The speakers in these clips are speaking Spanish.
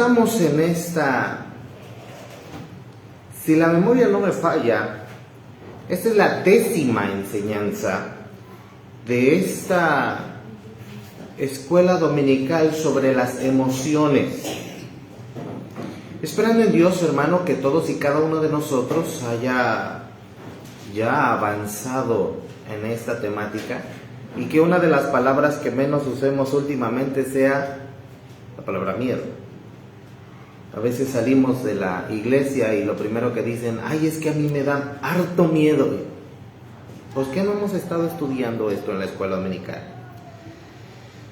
Estamos en esta, si la memoria no me falla, esta es la 10ª enseñanza de esta escuela dominical sobre las emociones. Esperando en Dios, hermano, que todos y cada uno de nosotros haya ya avanzado en esta temática y que una de las palabras que menos usemos últimamente sea la palabra miedo. A veces salimos de la iglesia y lo primero que dicen, ay, es que a mí me da harto miedo. ¿Por qué no hemos estado estudiando esto en la escuela dominical?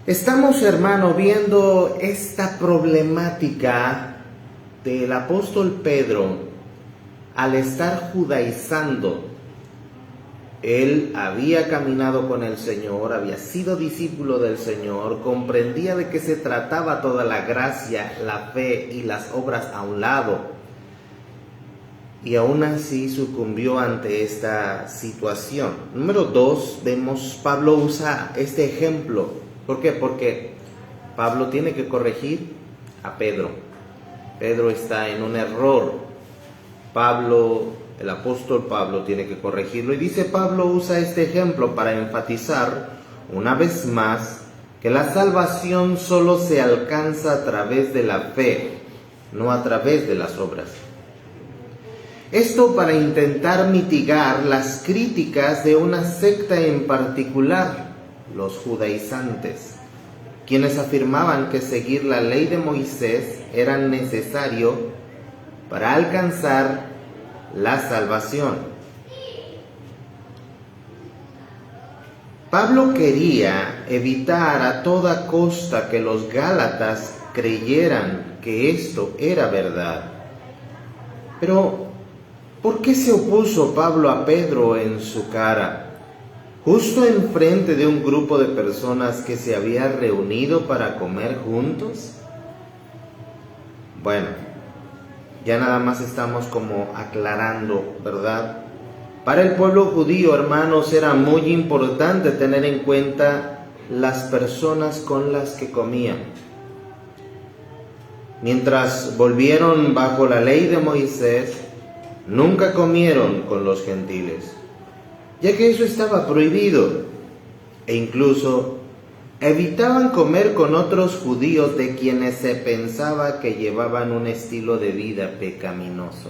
Estamos, hermano, viendo esta problemática del apóstol Pedro al estar judaizando. Él había caminado con el Señor, había sido discípulo del Señor, comprendía de qué se trataba toda la gracia, la fe y las obras a un lado. Y aún así sucumbió ante esta situación. Número 2, vemos, Pablo usa este ejemplo. ¿Por qué? Porque Pablo tiene que corregir a Pedro. Pedro está en un error. El apóstol Pablo tiene que corregirlo. Y dice Pablo usa este ejemplo para enfatizar una vez más que la salvación solo se alcanza a través de la fe, no a través de las obras. Esto para intentar mitigar las críticas de una secta en particular, los judaizantes, quienes afirmaban que seguir la ley de Moisés era necesario para alcanzar la salvación. Pablo quería evitar a toda costa que los gálatas creyeran que esto era verdad. Pero, ¿por qué se opuso Pablo a Pedro en su cara, justo enfrente de un grupo de personas que se había reunido para comer juntos? Bueno, ya nada más estamos como aclarando, ¿verdad? Para el pueblo judío, hermanos, era muy importante tener en cuenta las personas con las que comían. Mientras volvieron bajo la ley de Moisés, nunca comieron con los gentiles, ya que eso estaba prohibido, e incluso evitaban comer con otros judíos de quienes se pensaba que llevaban un estilo de vida pecaminoso.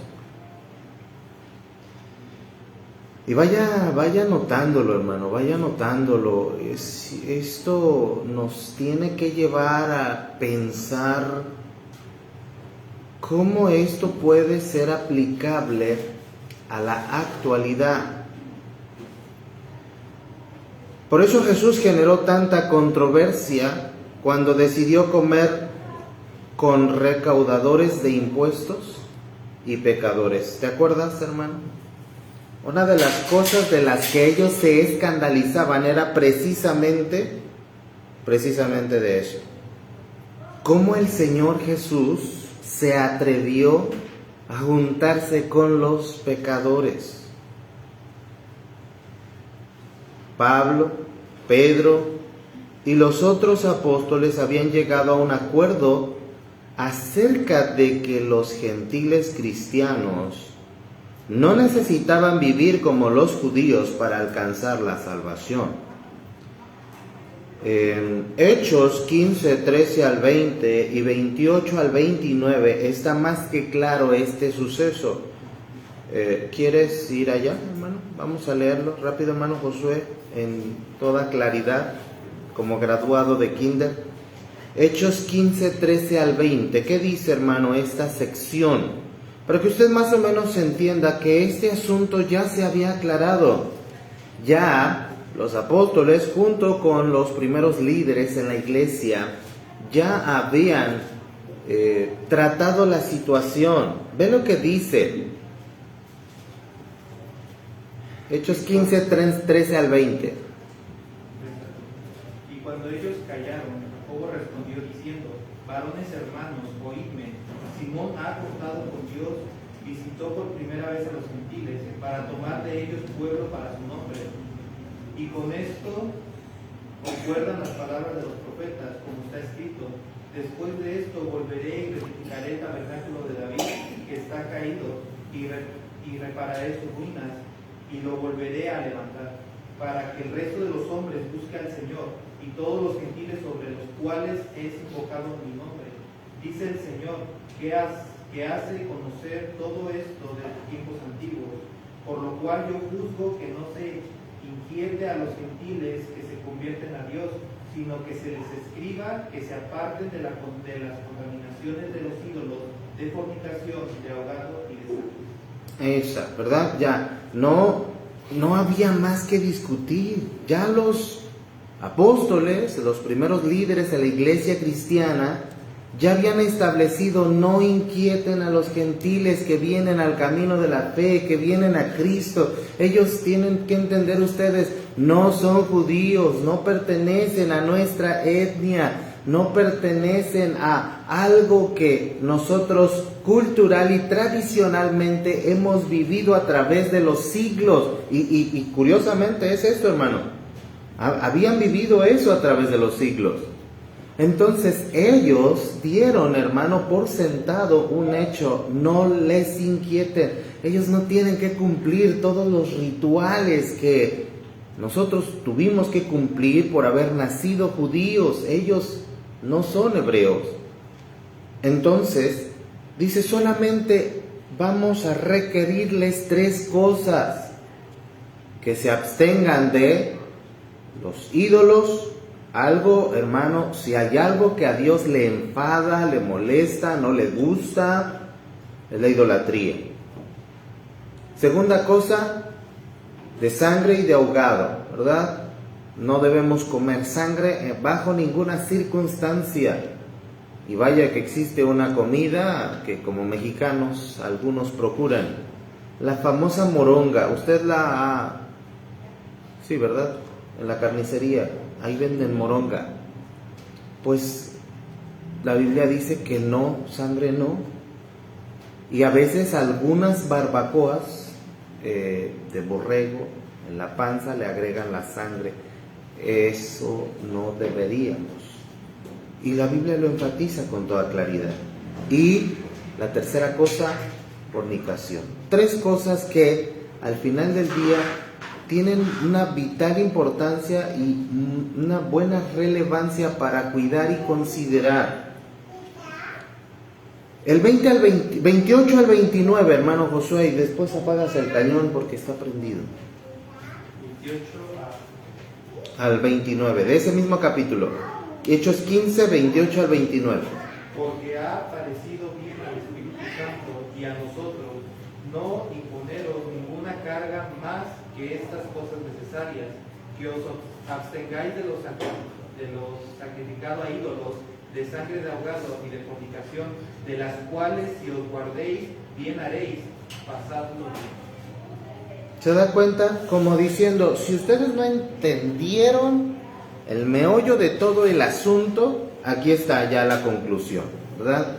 Y vaya notándolo, hermano, vaya notándolo. Esto nos tiene que llevar a pensar cómo esto puede ser aplicable a la actualidad. Por eso Jesús generó tanta controversia cuando decidió comer con recaudadores de impuestos y pecadores. ¿Te acuerdas, hermano? Una de las cosas de las que ellos se escandalizaban era precisamente de eso. Cómo el Señor Jesús se atrevió a juntarse con los pecadores. Pablo, Pedro y los otros apóstoles habían llegado a un acuerdo acerca de que los gentiles cristianos no necesitaban vivir como los judíos para alcanzar la salvación. En Hechos 15, 13 al 20 y 28 al 29 está más que claro este suceso. ¿Quieres ir allá, hermano? Vamos a leerlo rápido, hermano Josué, en toda claridad, como graduado de kinder. Hechos 15, 13 al 20. ¿Qué dice, hermano, esta sección? Para que usted más o menos entienda que este asunto ya se había aclarado. Ya los apóstoles, junto con los primeros líderes en la iglesia, ya habían tratado la situación. Ve lo que dice. Hechos 15, 13 al 20. Y cuando ellos callaron, Jacobo respondió diciendo: varones hermanos, oídme. Simón ha acordado con Dios, visitó por primera vez a los gentiles para tomar de ellos pueblo para su nombre. Y con esto concuerdan las palabras de los profetas, como está escrito: después de esto volveré y rectificaré restauraré el tabernáculo de David, que está caído, y repararé sus ruinas, y lo volveré a levantar, para que el resto de los hombres busque al Señor, y todos los gentiles sobre los cuales es invocado mi nombre. Dice el Señor, que hace conocer todo esto de los tiempos antiguos, por lo cual yo juzgo que no se inquiete a los gentiles que se convierten a Dios, sino que se les escriba que se aparten de las contaminaciones de los ídolos, de fornicación, de ahogado y de sangre. Esa, ¿verdad? Ya, no había más que discutir. Ya los apóstoles, los primeros líderes de la iglesia cristiana, ya habían establecido: no inquieten a los gentiles que vienen al camino de la fe, que vienen a Cristo. Ellos tienen que entender, ustedes no son judíos, no pertenecen a nuestra etnia, no pertenecen a algo que nosotros cultural y tradicionalmente hemos vivido a través de los siglos. Y curiosamente es esto, hermano. Habían vivido eso a través de los siglos. Entonces ellos dieron, hermano, por sentado un hecho: no les inquieten. Ellos no tienen que cumplir todos los rituales que nosotros tuvimos que cumplir por haber nacido judíos. Ellos no son hebreos. Entonces, dice, solamente vamos a requerirles 3 cosas: que se abstengan de los ídolos. Algo, hermano, si hay algo que a Dios le enfada, le molesta, no le gusta, es la idolatría. Segunda cosa, de sangre y de ahogado, ¿verdad? No debemos comer sangre bajo ninguna circunstancia. Y vaya que existe una comida que como mexicanos algunos procuran, la famosa moronga. Usted sí, ¿verdad? En la carnicería, ahí venden moronga. Pues la Biblia dice que no, sangre no. Y a veces algunas barbacoas de borrego en la panza le agregan la sangre. Eso no deberíamos. Y la Biblia lo enfatiza con toda claridad. Y la tercera cosa, fornicación. 3 cosas que al final del día tienen una vital importancia y una buena relevancia para cuidar y considerar. El 28 al 29, hermano Josué, y después apagas el cañón porque está prendido. 28 al 29, de ese mismo capítulo. Hechos 15, 28 al 29. Porque ha parecido bien al Espíritu Santo y a nosotros no imponeros ninguna carga más que estas cosas necesarias, que os abstengáis de los sacrificados a ídolos, de sangre de ahogado y de fornicación, de las cuales si os guardéis, bien haréis, pasadlo bien. ¿Se da cuenta? Como diciendo, si ustedes no entendieron el meollo de todo el asunto, aquí está ya la conclusión, ¿verdad?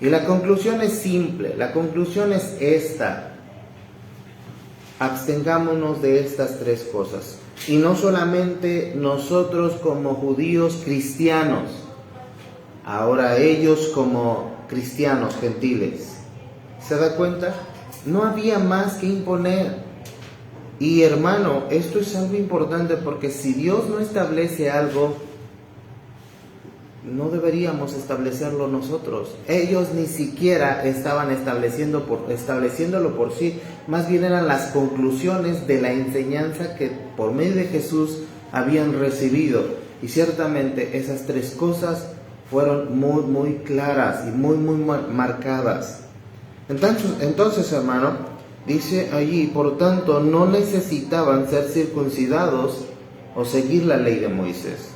Y la conclusión es simple, la conclusión es esta: abstengámonos de estas 3 cosas. Y no solamente nosotros como judíos cristianos, ahora ellos como cristianos gentiles. ¿Se da cuenta? No había más que imponer. Y hermano, esto es algo importante, porque si Dios no establece algo, no deberíamos establecerlo nosotros. Ellos ni siquiera estaban estableciéndolo por sí, más bien eran las conclusiones de la enseñanza que por medio de Jesús habían recibido. Y ciertamente esas 3 cosas fueron muy, muy claras y muy, muy marcadas. Entonces, hermano, dice allí, por tanto, no necesitaban ser circuncidados o seguir la ley de Moisés.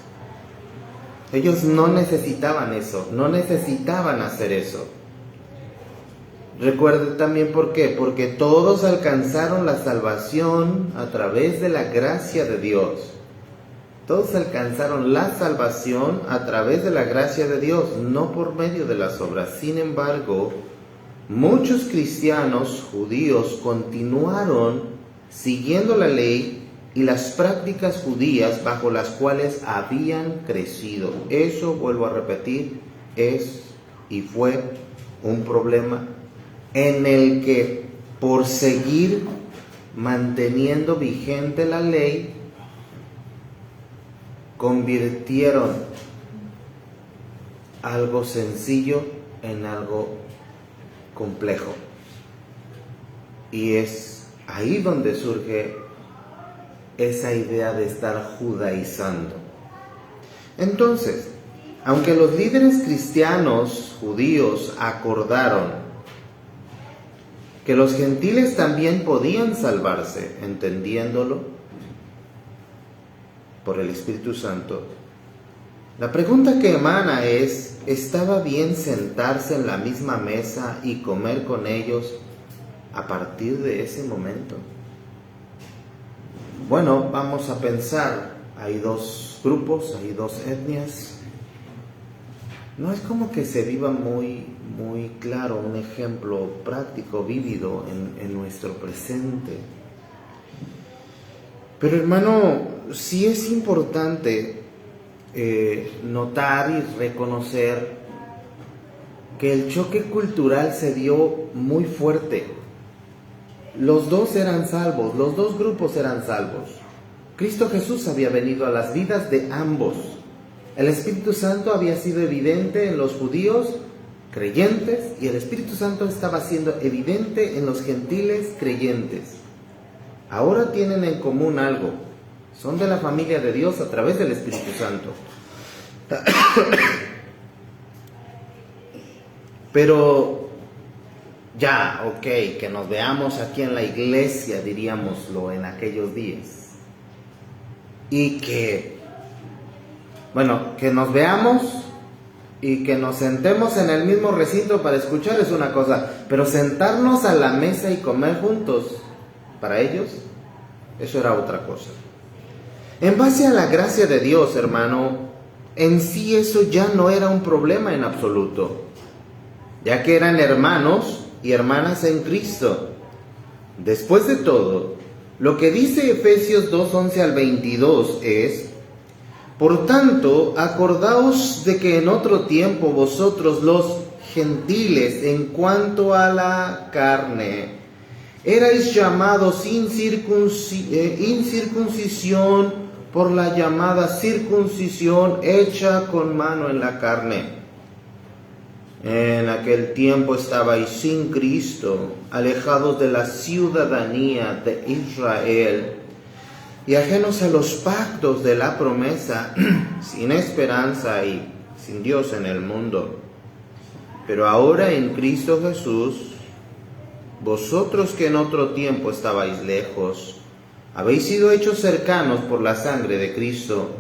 Ellos no necesitaban eso, no necesitaban hacer eso. Recuerde también por qué, porque todos alcanzaron la salvación a través de la gracia de Dios. Todos alcanzaron la salvación a través de la gracia de Dios, no por medio de las obras. Sin embargo, muchos cristianos judíos continuaron siguiendo la ley y las prácticas judías bajo las cuales habían crecido. Eso, vuelvo a repetir, es y fue un problema en el que por seguir manteniendo vigente la ley, convirtieron algo sencillo en algo complejo. Y es ahí donde surge esa idea de estar judaizando. Entonces, aunque los líderes cristianos judíos acordaron que los gentiles también podían salvarse, entendiéndolo por el Espíritu Santo, la pregunta que emana es: ¿estaba bien sentarse en la misma mesa y comer con ellos a partir de ese momento? Bueno, vamos a pensar, hay dos grupos, hay dos etnias. No es como que se viva muy claro un ejemplo práctico, vívido en nuestro presente. Pero hermano, sí es importante notar y reconocer que el choque cultural se dio muy fuerte. Los dos eran salvos, los dos grupos eran salvos. Cristo Jesús había venido a las vidas de ambos. El Espíritu Santo había sido evidente en los judíos creyentes y el Espíritu Santo estaba siendo evidente en los gentiles creyentes. Ahora tienen en común algo: son de la familia de Dios a través del Espíritu Santo. Pero ya, ok, que nos veamos aquí en la iglesia, diríamoslo, en aquellos días. Y que nos veamos y que nos sentemos en el mismo recinto para escuchar es una cosa, pero sentarnos a la mesa y comer juntos, para ellos, eso era otra cosa. En base a la gracia de Dios, hermano, en sí eso ya no era un problema en absoluto, ya que eran hermanos y hermanas en Cristo. Después de todo, lo que dice Efesios 2:11 al 22 es: por tanto, acordaos de que en otro tiempo vosotros los gentiles, en cuanto a la carne, erais llamados incircuncisión por la llamada circuncisión hecha con mano en la carne. En aquel tiempo estabais sin Cristo, alejados de la ciudadanía de Israel y ajenos a los pactos de la promesa, sin esperanza y sin Dios en el mundo. Pero ahora en Cristo Jesús, vosotros que en otro tiempo estabais lejos, habéis sido hechos cercanos por la sangre de Cristo,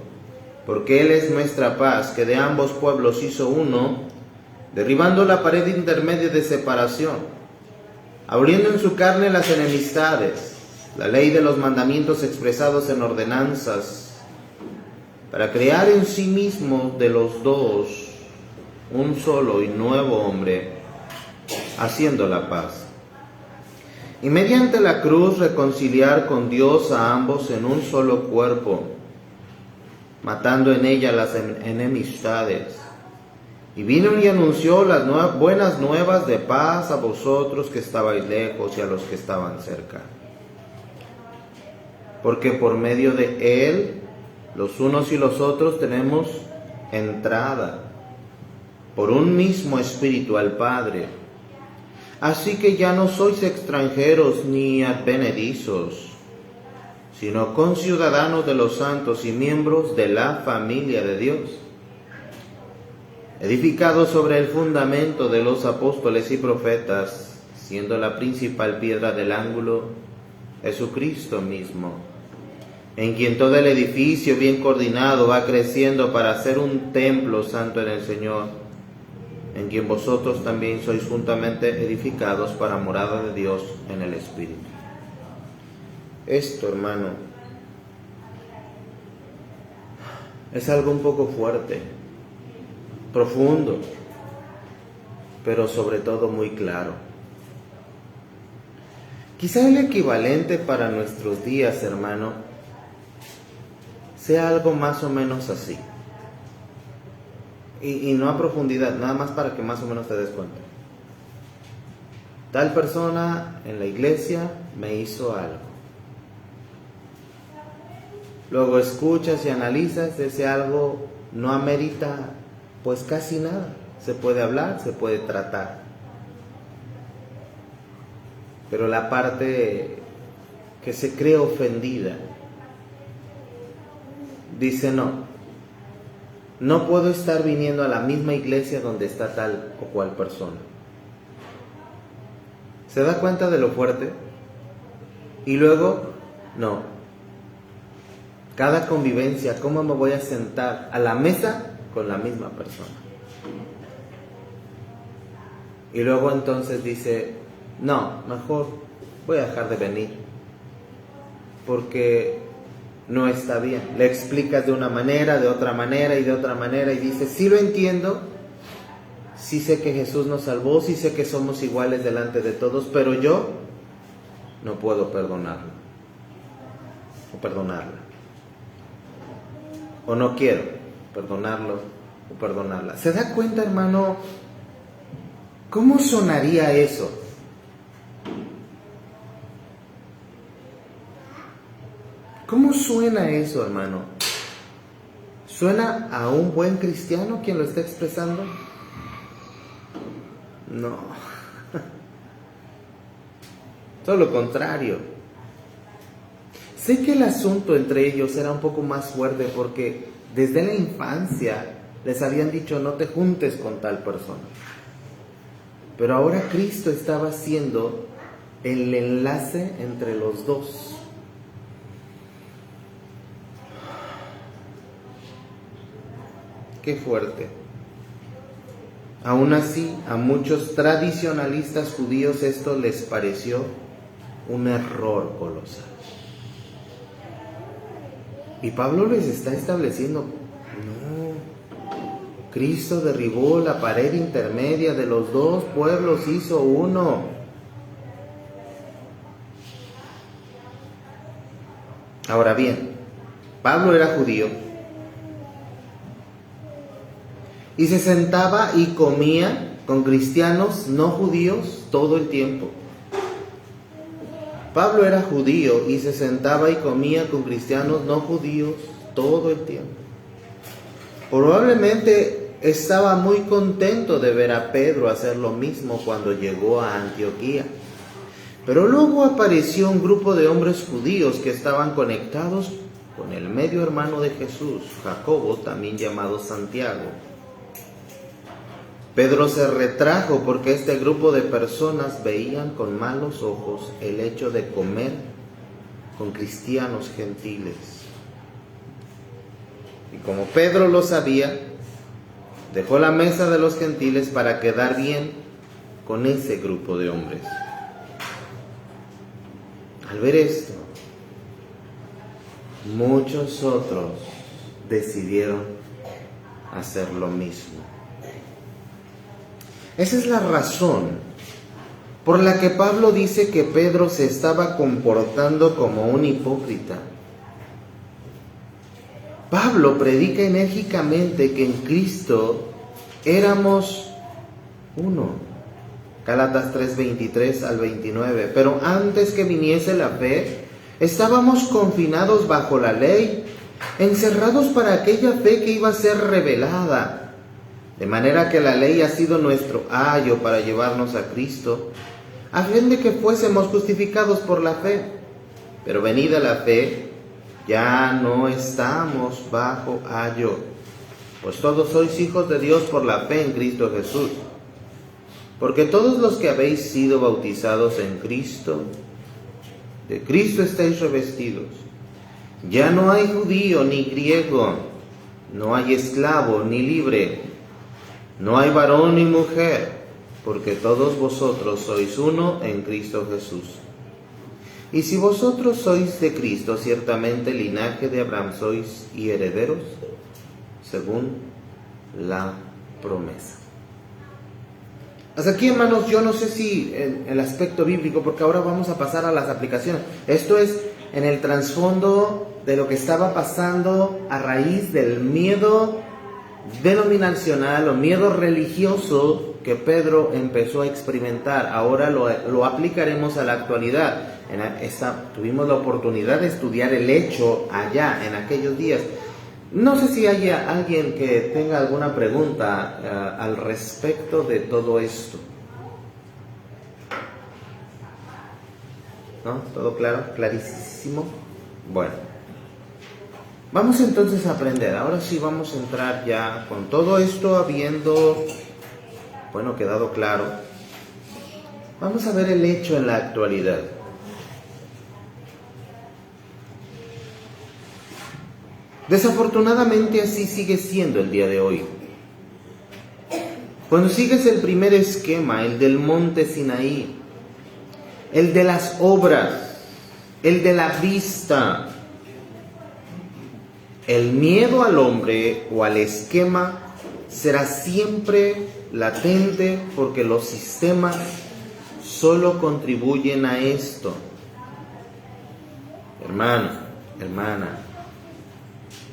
porque Él es nuestra paz, que de ambos pueblos hizo uno, derribando la pared intermedia de separación, abriendo en su carne las enemistades, la ley de los mandamientos expresados en ordenanzas, para crear en sí mismo de los dos un solo y nuevo hombre, haciendo la paz. Y mediante la cruz reconciliar con Dios a ambos en un solo cuerpo, matando en ella las enemistades. Y vino y anunció las buenas nuevas de paz a vosotros que estabais lejos y a los que estaban cerca. Porque por medio de Él, los unos y los otros tenemos entrada por un mismo Espíritu al Padre. Así que ya no sois extranjeros ni advenedizos, sino conciudadanos de los santos y miembros de la familia de Dios, edificados sobre el fundamento de los apóstoles y profetas, siendo la principal piedra del ángulo Jesucristo mismo, en quien todo el edificio bien coordinado va creciendo para ser un templo santo en el Señor, en quien vosotros también sois juntamente edificados para morada de Dios en el Espíritu. Esto, hermano, es algo un poco fuerte, profundo, pero sobre todo muy claro. Quizá el equivalente para nuestros días, hermano, sea algo más o menos así. Y no a profundidad, nada más para que más o menos te des cuenta. tal persona en la iglesia me hizo algo. Luego escuchas y analizas, ese algo no amerita pues casi nada. Se puede hablar, se puede tratar. Pero la parte que se cree ofendida dice no puedo estar viniendo a la misma iglesia donde está tal o cual persona. ¿Se da cuenta de lo fuerte? Y luego, cada convivencia, ¿cómo me voy a sentar a la mesa con la misma persona? Y luego entonces dice, mejor voy a dejar de venir, porque no está bien. Le explicas de una manera, de otra manera y de otra manera, y dice, sí lo entiendo, sí sé que Jesús nos salvó, sí sé que somos iguales delante de todos, pero yo no puedo perdonarlo o perdonarla, o no quiero perdonarlo o perdonarla. ¿Se da cuenta, hermano, cómo sonaría eso? ¿Cómo suena eso, hermano? ¿Suena a un buen cristiano quien lo está expresando? No. Todo lo contrario. Sé que el asunto entre ellos era un poco más fuerte porque desde la infancia les habían dicho no te juntes con tal persona. Pero ahora Cristo estaba haciendo el enlace entre los dos. Qué fuerte. Aún así, a muchos tradicionalistas judíos esto les pareció un error colosal. Y Pablo les está estableciendo, Cristo derribó la pared intermedia de los dos pueblos, hizo uno. Ahora bien, Pablo era judío y se sentaba y comía con cristianos no judíos todo el tiempo. Pablo era judío y se sentaba y comía con cristianos no judíos todo el tiempo. Probablemente estaba muy contento de ver a Pedro hacer lo mismo cuando llegó a Antioquía. Pero luego apareció un grupo de hombres judíos que estaban conectados con el medio hermano de Jesús, Jacobo, también llamado Santiago. Pedro se retrajo porque este grupo de personas veían con malos ojos el hecho de comer con cristianos gentiles. Y como Pedro lo sabía, dejó la mesa de los gentiles para quedar bien con ese grupo de hombres. Al ver esto, muchos otros decidieron hacer lo mismo. Esa es la razón por la que Pablo dice que Pedro se estaba comportando como un hipócrita. Pablo predica enérgicamente que en Cristo éramos uno. Gálatas 3:23 al 29. Pero antes que viniese la fe, estábamos confinados bajo la ley, encerrados para aquella fe que iba a ser revelada. De manera que la ley ha sido nuestro ayo para llevarnos a Cristo, a fin de que fuésemos justificados por la fe. Pero venida la fe, ya no estamos bajo ayo, pues todos sois hijos de Dios por la fe en Cristo Jesús. Porque todos los que habéis sido bautizados en Cristo, de Cristo estáis revestidos. Ya no hay judío ni griego, no hay esclavo ni libre, no hay varón ni mujer, porque todos vosotros sois uno en Cristo Jesús. Y si vosotros sois de Cristo, ciertamente linaje de Abraham sois y herederos, según la promesa. Hasta aquí, hermanos, yo no sé si en el aspecto bíblico, porque ahora vamos a pasar a las aplicaciones. Esto es en el trasfondo de lo que estaba pasando a raíz del miedo denominacional o miedo religioso que Pedro empezó a experimentar. Ahora lo aplicaremos a la actualidad. Tuvimos la oportunidad de estudiar el hecho allá, en aquellos días. No sé si hay alguien que tenga alguna pregunta al respecto de todo esto. ¿No? ¿Todo claro? ¿Clarísimo? Bueno. Vamos entonces a aprender. Ahora sí vamos a entrar ya con todo esto habiendo, quedado claro. Vamos a ver el hecho en la actualidad. Desafortunadamente así sigue siendo el día de hoy. Cuando sigues el primer esquema, el del monte Sinaí, el de las obras, el de la vista, el miedo al hombre o al esquema será siempre latente porque los sistemas solo contribuyen a esto. Hermano, hermana,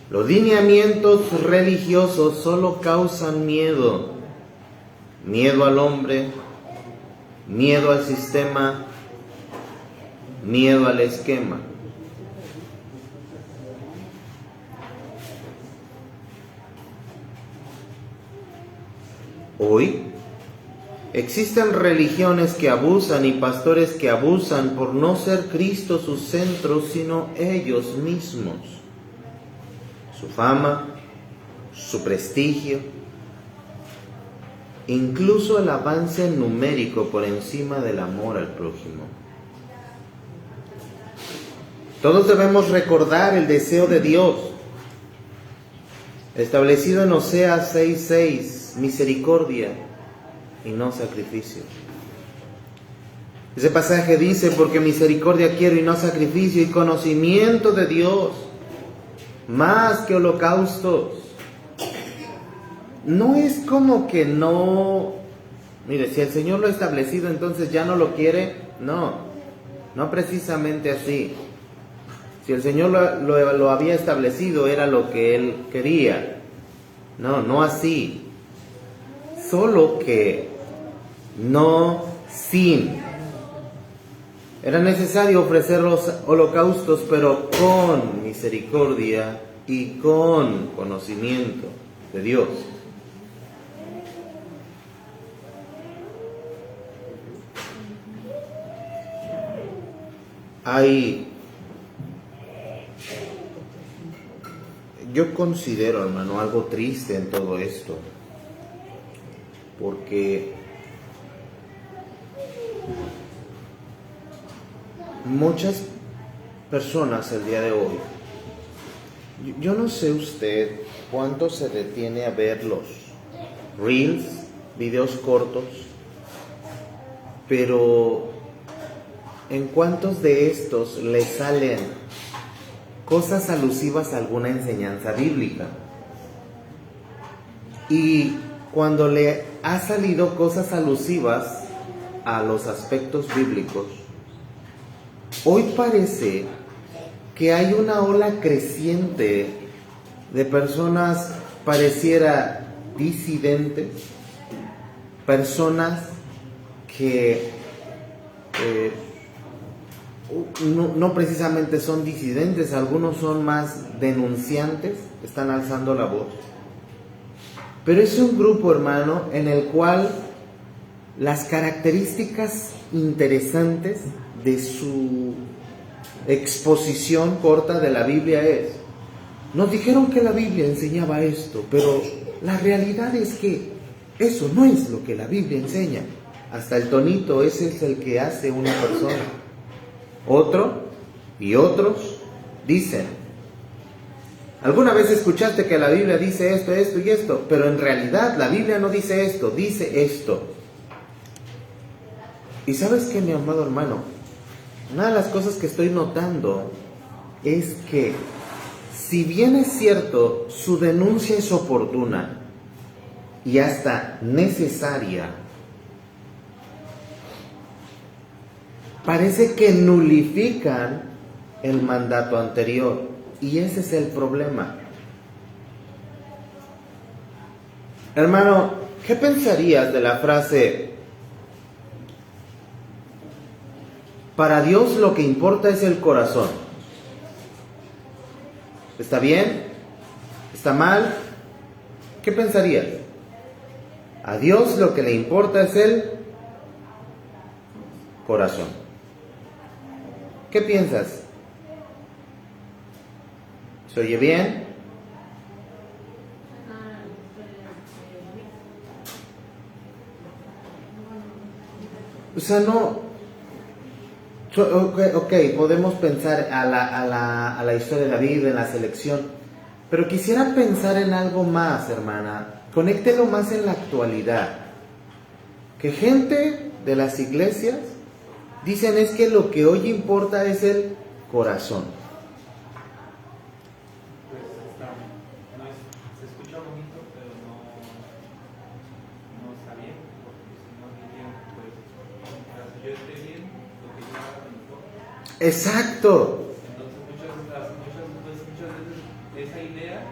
los lineamientos religiosos solo causan miedo. Miedo al hombre, miedo al sistema, miedo al esquema. Hoy existen religiones que abusan y pastores que abusan por no ser Cristo su centro, sino ellos mismos. Su fama, su prestigio, incluso el avance numérico por encima del amor al prójimo. Todos debemos recordar el deseo de Dios, establecido en Oseas 6:6, misericordia y no sacrificio. Ese pasaje dice, porque misericordia quiero y no sacrificio, y conocimiento de Dios, más que holocaustos. No es como que no, mire, si el Señor lo ha establecido, entonces ya no lo quiere. No precisamente así. Si el Señor lo había establecido, era lo que Él quería. No así. Solo que no sin. Era necesario ofrecer los holocaustos, pero con misericordia y con conocimiento de Dios. Yo considero, hermano, algo triste en todo esto, porque muchas personas el día de hoy, yo no sé usted cuánto se detiene a ver los reels, videos cortos, pero ¿en cuántos de estos le salen cosas alusivas a alguna enseñanza bíblica? Y cuando le ha salido cosas alusivas a los aspectos bíblicos, hoy parece que hay una ola creciente de personas, pareciera disidentes, personas que no precisamente son disidentes, algunos son más denunciantes, están alzando la voz. Pero es un grupo, hermano, en el cual las características interesantes de su exposición corta de la Biblia es: nos dijeron que la Biblia enseñaba esto, pero la realidad es que eso no es lo que la Biblia enseña. Hasta el tonito, ese es el que hace una persona. Otro y otros dicen: ¿alguna vez escuchaste que la Biblia dice esto, esto y esto? Pero en realidad la Biblia no dice esto, dice esto. Y ¿sabes qué, mi amado hermano? Una de las cosas que estoy notando es que, si bien es cierto, su denuncia es oportuna y hasta necesaria, parece que nulifican el mandato anterior, y ese es el problema. Hermano, ¿qué pensarías de la frase, para Dios lo que importa es el corazón? ¿Está bien? ¿Está mal? ¿Qué pensarías? A Dios lo que le importa es el corazón. ¿Qué piensas? ¿Se oye bien? O sea, no... Ok, podemos pensar a la historia de David, en la selección, pero quisiera pensar en algo más, hermana. Conéctelo más en la actualidad. Que gente de las iglesias dicen es que lo que hoy importa es el corazón. Pues se escucha bonito, pero no está bien, porque si no dirían, pues, mientras yo esté bien, lo que yo haga me importa. Exacto. Entonces muchas veces esa idea,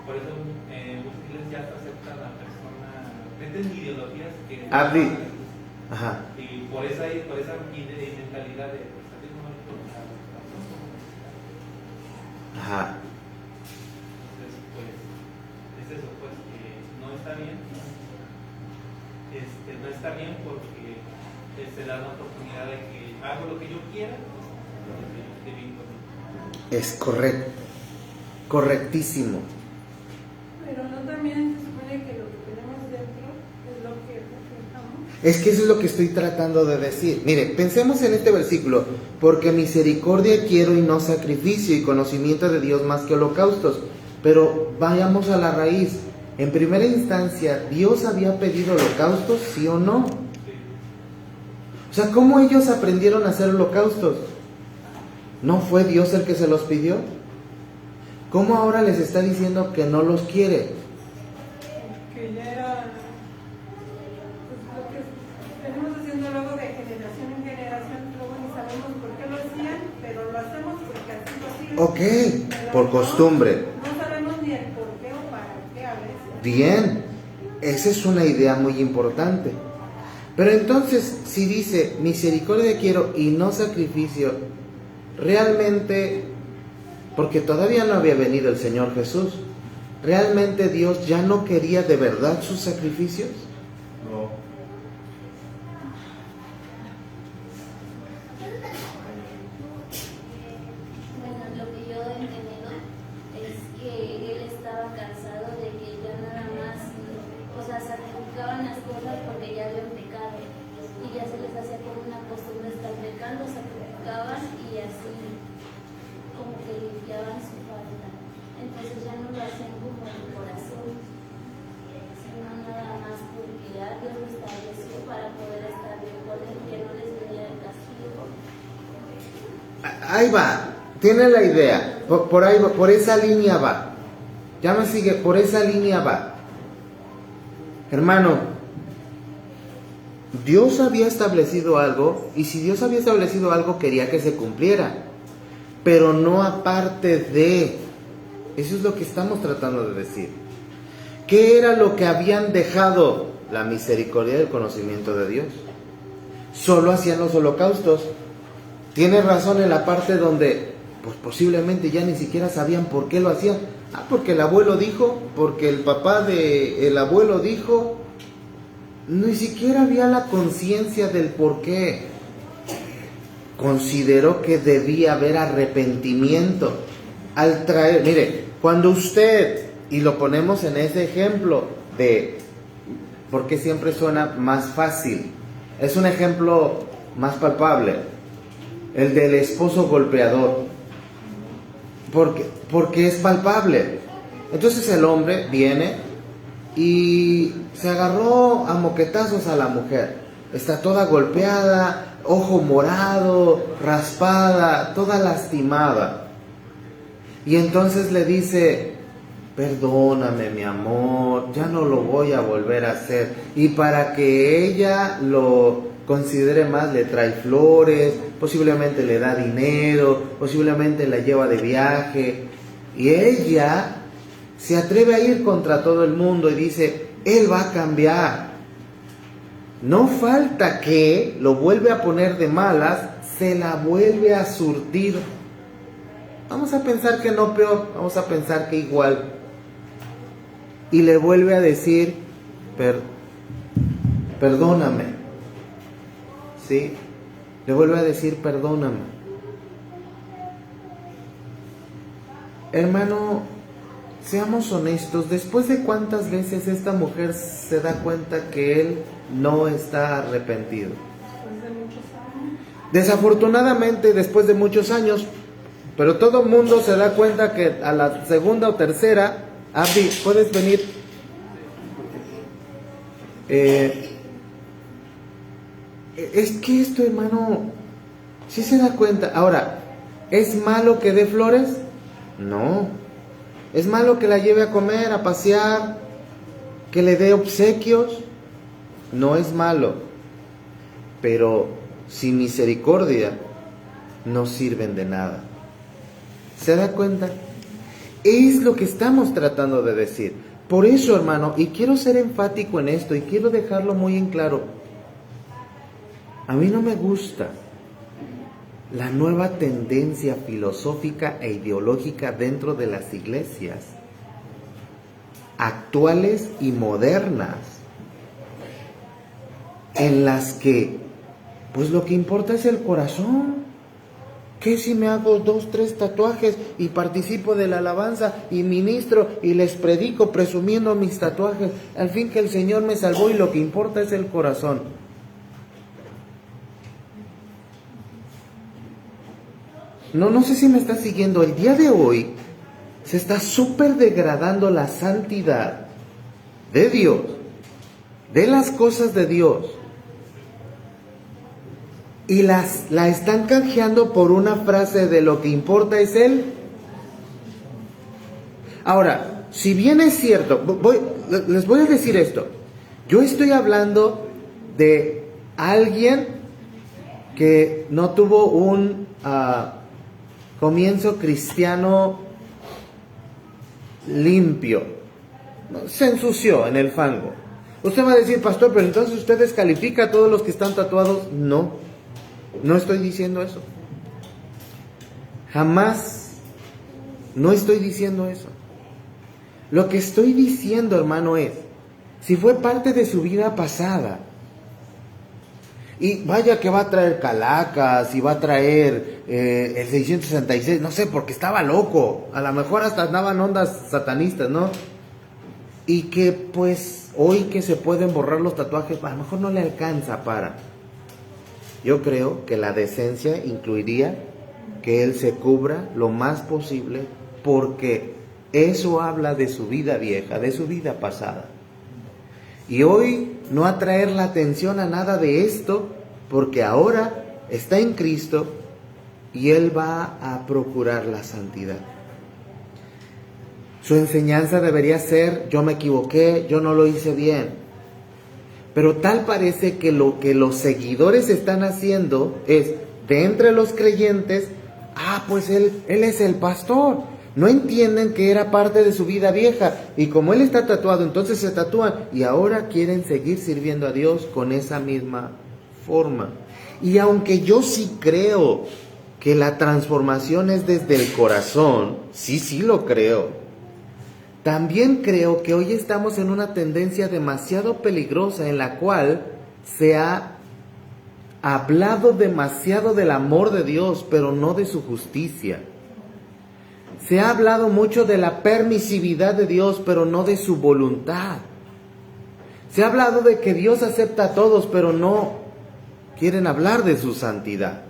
por eso muchas iglesias ya aceptan a la persona, meten ideologías que Ajá. y por esa mentalidad de Ajá. entonces pues es eso, pues que no está bien, no está bien porque se da una oportunidad de que hago lo que yo quiera, lo que yo esté bien conmigo. Es correcto. Correctísimo. Pero no también se supone que lo que tenemos dentro es lo que reflejamos. Es que eso es lo que estoy tratando de decir. Mire, pensemos en este versículo. Porque misericordia quiero y no sacrificio, y conocimiento de Dios más que holocaustos. Pero vayamos a la raíz. En primera instancia, ¿Dios había pedido holocaustos, sí o no? O sea, ¿cómo ellos aprendieron a hacer holocaustos? ¿No fue Dios el que se los pidió? ¿Cómo ahora les está diciendo que no los quiere? Que ya era pues, lo que venimos haciendo luego de generación en generación, luego ni sabemos por qué lo hacían, pero lo hacemos porque así lo hacían. Ok, Pero por costumbre. No sabemos ni el por qué o para qué a veces. Bien, esa es una idea muy importante. Pero entonces, si dice misericordia quiero y no sacrificio, realmente, porque todavía no había venido el Señor Jesús, ¿realmente Dios ya no quería de verdad sus sacrificios? No. Bueno, lo que yo he entendido es que él estaba cansado de que ya nada más, o sea, sacrificaban las cosas porque ya habían pecado y ya se les hacía como una costumbre estar pecando, sacrificaban y así como que limpiaban su falta. Entonces ya no lo hacían como de corazón, sino nada más porque ya Dios lo estableció para poder estar bien con él, que no les venía el castigo. Ahí va, tiene la idea, por ahí va, por esa línea va. Ya me sigue, por esa línea va. Hermano, Dios había establecido algo, y si Dios había establecido algo quería que se cumpliera, pero no aparte de. Eso es lo que estamos tratando de decir. ¿Qué era lo que habían dejado? La misericordia y el conocimiento de Dios. Solo hacían los holocaustos. Tiene razón en la parte donde pues posiblemente ya ni siquiera sabían por qué lo hacían. Ah, porque el abuelo dijo, porque el papá del abuelo dijo. Ni siquiera había la conciencia del por qué. Consideró que debía haber arrepentimiento al traer. Mire, cuando usted, y lo ponemos en ese ejemplo de porque siempre suena más fácil, es un ejemplo más palpable, el del esposo golpeador, porque es palpable. Entonces el hombre viene y se agarró a moquetazos a la mujer, está toda golpeada, ojo morado, raspada, toda lastimada, y entonces le dice: perdóname, mi amor, ya no lo voy a volver a hacer. Y para que ella lo considere más, le trae flores, posiblemente le da dinero, posiblemente la lleva de viaje, y ella se atreve a ir contra todo el mundo y dice: Él va a cambiar. No falta que lo vuelve a poner de malas, se la vuelve a surtir. Vamos a pensar que no peor, vamos a pensar que igual. Y le vuelve a decir, perdóname. ¿Sí? Le vuelve a decir, perdóname. Hermano, seamos honestos, después de cuántas veces esta mujer se da cuenta que él no está arrepentido. Después de muchos años. Desafortunadamente, después de muchos años, pero todo el mundo se da cuenta que a la segunda o tercera, Abdi, ¿puedes venir? Es que esto, hermano, sí se da cuenta. Ahora, ¿es malo que dé flores? No. ¿Es malo que la lleve a comer, a pasear, que le dé obsequios? No es malo. Pero sin misericordia no sirven de nada. ¿Se da cuenta? Es lo que estamos tratando de decir. Por eso, hermano, y quiero ser enfático en esto y quiero dejarlo muy en claro. A mí no me gusta la nueva tendencia filosófica e ideológica dentro de las iglesias actuales y modernas, en las que pues lo que importa es el corazón. ¿Qué si me hago 2, 3 tatuajes y participo de la alabanza y ministro y les predico presumiendo mis tatuajes? Al fin que el Señor me salvó y lo que importa es el corazón. No sé si me está siguiendo. El día de hoy se está súper degradando la santidad de Dios, de las cosas de Dios. Y la están canjeando por una frase de lo que importa es Él. Ahora, si bien es cierto, les voy a decir esto. Yo estoy hablando de alguien que no tuvo un comienzo cristiano limpio. Se ensució en el fango. Usted va a decir, pastor, pero entonces usted descalifica a todos los que están tatuados. No estoy diciendo eso. Jamás. No estoy diciendo eso. Lo que estoy diciendo, hermano, es, si fue parte de su vida pasada, y vaya que va a traer calacas, y va a traer el 666, no sé, porque estaba loco, a lo mejor hasta andaban ondas satanistas, ¿no? Y que pues hoy que se pueden borrar los tatuajes, a lo mejor no le alcanza para. Yo creo que la decencia incluiría que él se cubra lo más posible, porque eso habla de su vida vieja, de su vida pasada. Y hoy no atraer la atención a nada de esto, porque ahora está en Cristo y Él va a procurar la santidad. Su enseñanza debería ser, yo me equivoqué, yo no lo hice bien. Pero tal parece que lo que los seguidores están haciendo es, de entre los creyentes, pues él es el pastor. No entienden que era parte de su vida vieja. Y como él está tatuado, entonces se tatúan. Y ahora quieren seguir sirviendo a Dios con esa misma forma. Y aunque yo sí creo que la transformación es desde el corazón, sí lo creo. También creo que hoy estamos en una tendencia demasiado peligrosa en la cual se ha hablado demasiado del amor de Dios, pero no de su justicia. Se ha hablado mucho de la permisividad de Dios, pero no de su voluntad. Se ha hablado de que Dios acepta a todos, pero no quieren hablar de su santidad.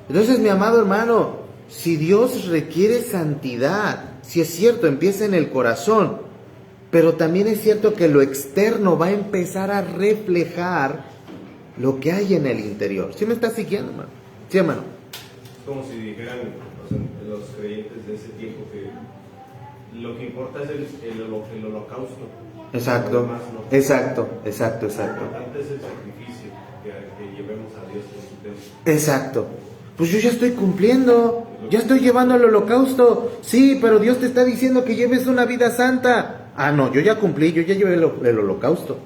Entonces, mi amado hermano, si Dios requiere santidad, si es cierto, empieza en el corazón, pero también es cierto que lo externo va a empezar a reflejar lo que hay en el interior. ¿Sí me está siguiendo, hermano? Sí, hermano. Es como si dijeran, o sea, los creyentes de ese tiempo, que lo que importa es el holocausto. Exacto, Lo demás no. exacto. Lo importante es el sacrificio que llevemos a Dios en su templo. Exacto. Pues yo ya estoy cumpliendo, ya estoy llevando el holocausto. Sí, pero Dios te está diciendo que lleves una vida santa. Ah, no, yo ya cumplí, yo ya llevé el holocausto.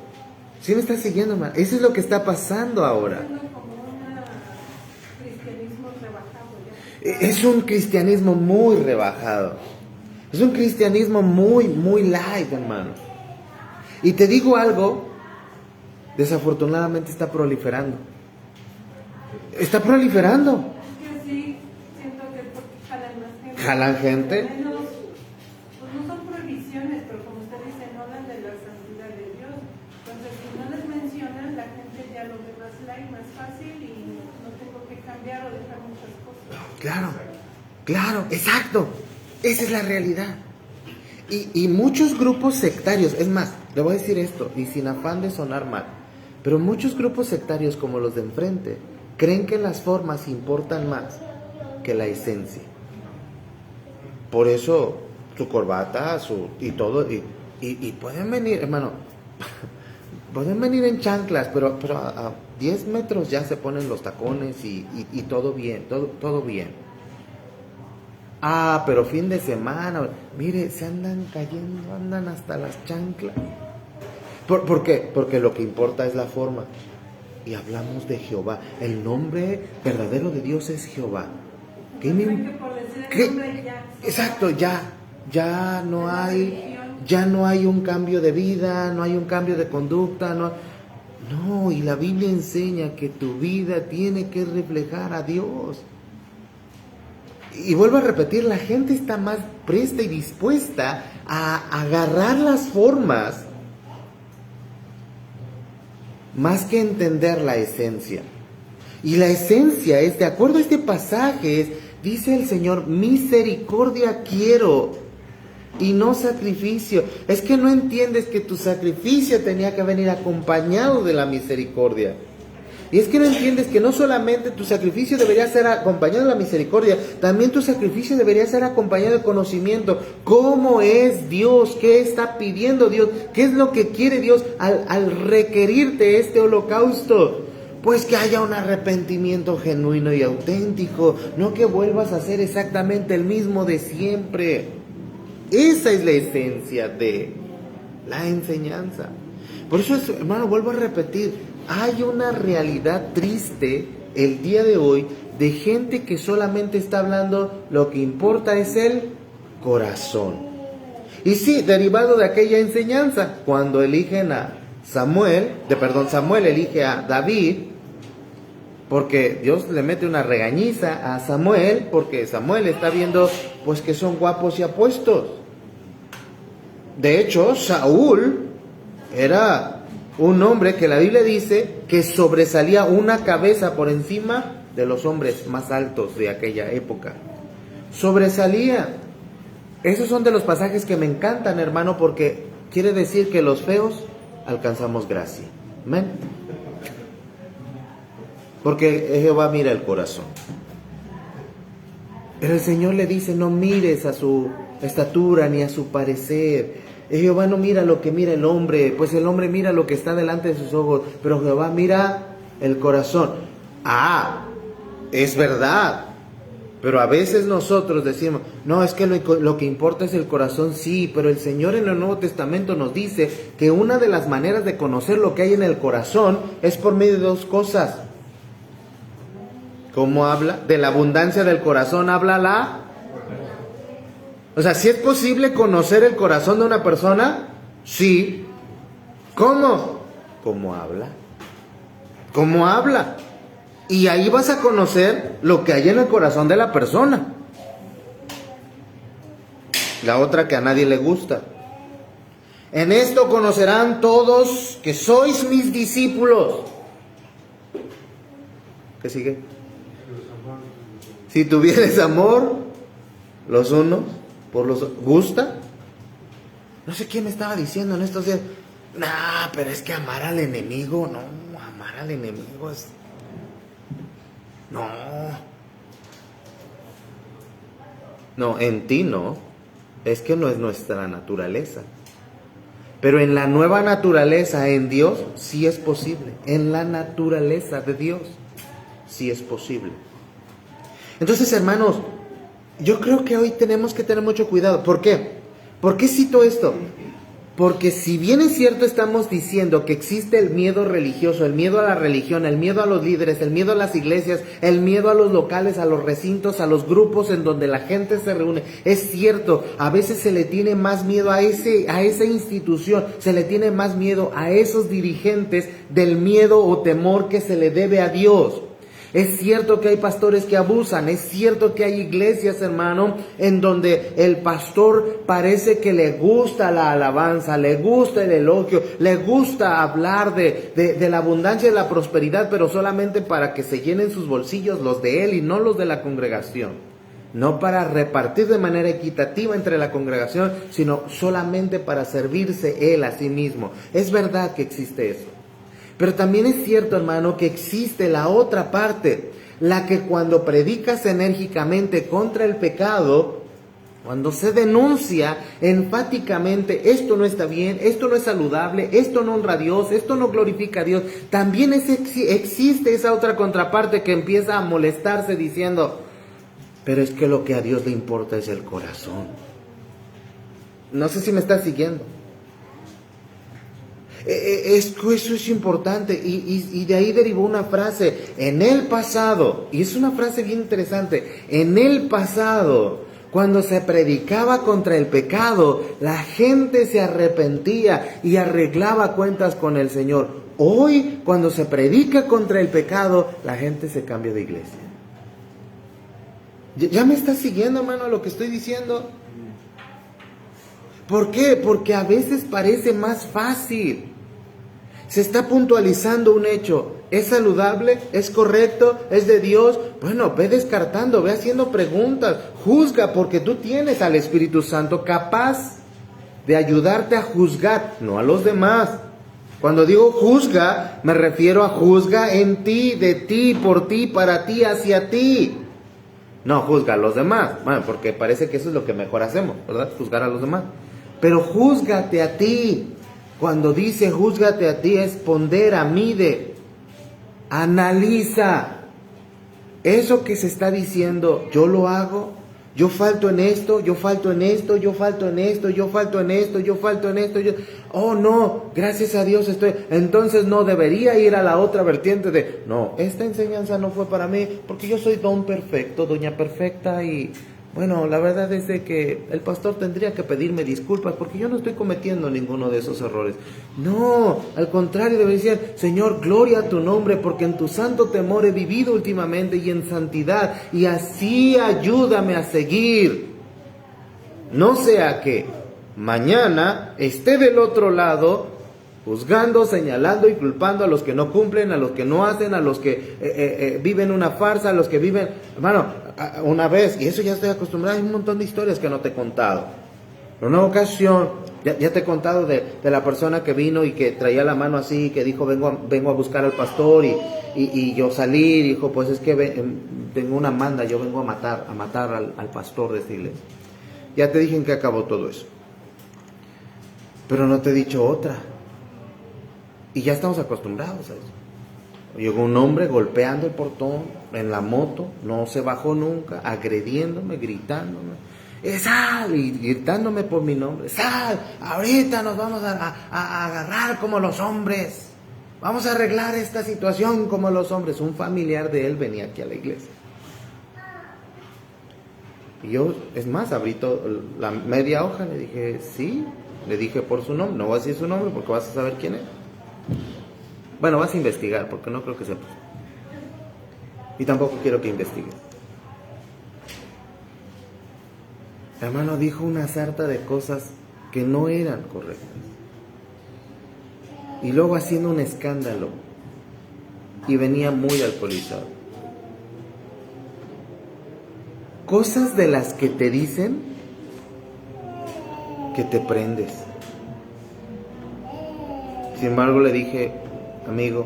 ¿Sí me estás siguiendo, man? Eso es lo que está pasando ahora. Como un cristianismo rebajado ya. Es un cristianismo muy rebajado. Es un cristianismo muy, muy light, hermano. Y te digo algo, desafortunadamente está proliferando. Está proliferando. Es que sí, siento que jalan más gente. Jalan gente. Al menos, pues no son prohibiciones, pero como usted dice, no hablan de la santidad de Dios. Entonces, si no les mencionan, la gente ya lo ve más light, más fácil y no tengo que cambiar o dejar muchas cosas. Claro, claro, exacto. Esa es la realidad. Y muchos grupos sectarios, es más, le voy a decir esto, y sin afán de sonar mal, pero muchos grupos sectarios como los de enfrente, creen que las formas importan más que la esencia. Por eso, su corbata, y todo, y pueden venir, hermano, pueden venir en chanclas, pero a 10 metros ya se ponen los tacones y todo bien, todo bien. Ah, pero fin de semana, mire, se andan cayendo, andan hasta las chanclas. ¿Por qué? Porque lo que importa es la forma. Y hablamos de Jehová. El nombre verdadero de Dios es Jehová. ¿Qué me- Creen que por decir el qué? nombre ya. Exacto, ya no hay un cambio de vida, no hay un cambio de conducta, no, y la Biblia enseña que tu vida tiene que reflejar a Dios. Y vuelvo a repetir, la gente está más presta y dispuesta a agarrar las formas más que entender la esencia. Y la esencia es, de acuerdo a este pasaje, dice el Señor, misericordia quiero y no sacrificio. Es que no entiendes que tu sacrificio tenía que venir acompañado de la misericordia. Y es que no entiendes que no solamente tu sacrificio debería ser acompañado de la misericordia, también tu sacrificio debería ser acompañado de conocimiento. ¿Cómo es Dios? ¿Qué está pidiendo Dios? ¿Qué es lo que quiere Dios al requerirte este holocausto? Pues que haya un arrepentimiento genuino y auténtico, no que vuelvas a ser exactamente el mismo de siempre. Esa es la esencia de la enseñanza. Por eso, hermano, vuelvo a repetir, hay una realidad triste el día de hoy de gente que solamente está hablando, lo que importa es el corazón. Y sí, derivado de aquella enseñanza, cuando eligen a Samuel elige a David, porque Dios le mete una regañiza a Samuel, porque Samuel está viendo pues que son guapos y apuestos. De hecho, Saúl era un hombre que la Biblia dice que sobresalía una cabeza por encima de los hombres más altos de aquella época. Sobresalía. Esos son de los pasajes que me encantan, hermano, porque quiere decir que los feos alcanzamos gracia. Amén. Porque Jehová mira el corazón. Pero el Señor le dice, no mires a su estatura ni a su parecer. Jehová no mira lo que mira el hombre, pues el hombre mira lo que está delante de sus ojos, pero Jehová mira el corazón. Ah, es verdad, pero a veces nosotros decimos, no, es que lo que importa es el corazón, sí, pero el Señor en el Nuevo Testamento nos dice que una de las maneras de conocer lo que hay en el corazón es por medio de dos cosas. ¿Cómo habla? De la abundancia del corazón habla la... O sea, ¿sí es posible conocer el corazón de una persona? Sí. ¿Cómo? ¿Cómo habla? ¿Cómo habla? Y ahí vas a conocer lo que hay en el corazón de la persona. La otra que a nadie le gusta. En esto conocerán todos que sois mis discípulos. ¿Qué sigue? Si tuvieres amor los unos por los otros. ¿Gusta? No sé quién me estaba diciendo en estos días. Nah, pero es que amar al enemigo, no, amar al enemigo es... No, en ti no. Es que no es nuestra naturaleza. Pero en la nueva naturaleza, en Dios, sí es posible. En la naturaleza de Dios, sí es posible. Entonces, hermanos, yo creo que hoy tenemos que tener mucho cuidado. ¿Por qué? ¿Por qué cito esto? Porque si bien es cierto, estamos diciendo que existe el miedo religioso, el miedo a la religión, el miedo a los líderes, el miedo a las iglesias, el miedo a los locales, a los recintos, a los grupos en donde la gente se reúne. Es cierto, a veces se le tiene más miedo a esa institución, se le tiene más miedo a esos dirigentes del miedo o temor que se le debe a Dios. Es cierto que hay pastores que abusan, es cierto que hay iglesias, hermano, en donde el pastor parece que le gusta la alabanza, le gusta el elogio, le gusta hablar de la abundancia y la prosperidad, pero solamente para que se llenen sus bolsillos los de él y no los de la congregación. No para repartir de manera equitativa entre la congregación, sino solamente para servirse él a sí mismo. Es verdad que existe eso. Pero también es cierto, hermano, que existe la otra parte, la que cuando predicas enérgicamente contra el pecado, cuando se denuncia enfáticamente, esto no está bien, esto no es saludable, esto no honra a Dios, esto no glorifica a Dios, también existe esa otra contraparte que empieza a molestarse diciendo, pero es que lo que a Dios le importa es el corazón. No sé si me estás siguiendo. Eso es importante y de ahí derivó una frase, en el pasado, y es una frase bien interesante, en el pasado, cuando se predicaba contra el pecado, la gente se arrepentía y arreglaba cuentas con el Señor. Hoy, cuando se predica contra el pecado, la gente se cambia de iglesia. ¿Ya me estás siguiendo, hermano, lo que estoy diciendo? ¿Por qué? Porque a veces parece más fácil. Se está puntualizando un hecho. ¿Es saludable? ¿Es correcto? ¿Es de Dios? Bueno, ve descartando, ve haciendo preguntas. Juzga, porque tú tienes al Espíritu Santo capaz de ayudarte a juzgar, no a los demás. Cuando digo juzga, me refiero a juzga en ti, de ti, por ti, para ti, hacia ti. No juzga a los demás, bueno, porque parece que eso es lo que mejor hacemos, ¿verdad? Juzgar a los demás. Pero júzgate a ti. Cuando dice júzgate a ti es pondera, mide, analiza. Eso que se está diciendo, yo lo hago, yo falto en esto, yo falto en esto, yo falto en esto, yo falto en esto, yo falto en esto. Oh no, gracias a Dios estoy. Entonces no debería ir a la otra vertiente de, no, esta enseñanza no fue para mí, porque yo soy don perfecto, doña perfecta y... Bueno, la verdad es de que el pastor tendría que pedirme disculpas porque yo no estoy cometiendo ninguno de esos errores. No, al contrario, debe decir, Señor, gloria a tu nombre porque en tu santo temor he vivido últimamente y en santidad y así ayúdame a seguir. No sea que mañana esté del otro lado juzgando, señalando y culpando a los que no cumplen, a los que no hacen, a los que viven una farsa, a los que viven... Hermano, una vez, y eso ya estoy acostumbrado, hay un montón de historias que no te he contado. En una ocasión, ya te he contado de la persona que vino y que traía la mano así, que dijo, vengo a buscar al pastor, y yo salí, y dijo, pues es que tengo una manda, yo vengo a matar al pastor de esta iglesia. Ya te dije en qué acabó todo eso. Pero no te he dicho otra. Y ya estamos acostumbrados a eso. Llegó un hombre golpeando el portón en la moto, no se bajó nunca, agrediéndome, gritándome, ¡sal! Y gritándome por mi nombre, ¡sal! Ahorita nos vamos a agarrar como los hombres, vamos a arreglar esta situación como los hombres. Un familiar de él venía aquí a la iglesia. Y yo, es más, abrí la media hoja, le dije, sí, le dije por su nombre, no voy a decir su nombre porque vas a saber quién es. Bueno, vas a investigar, porque no creo que sepas. Y tampoco quiero que investigues. Hermano, dijo una sarta de cosas que no eran correctas. Y luego haciendo un escándalo. Y venía muy alcoholizado. Cosas de las que te dicen que te prendes. Sin embargo, le dije, amigo,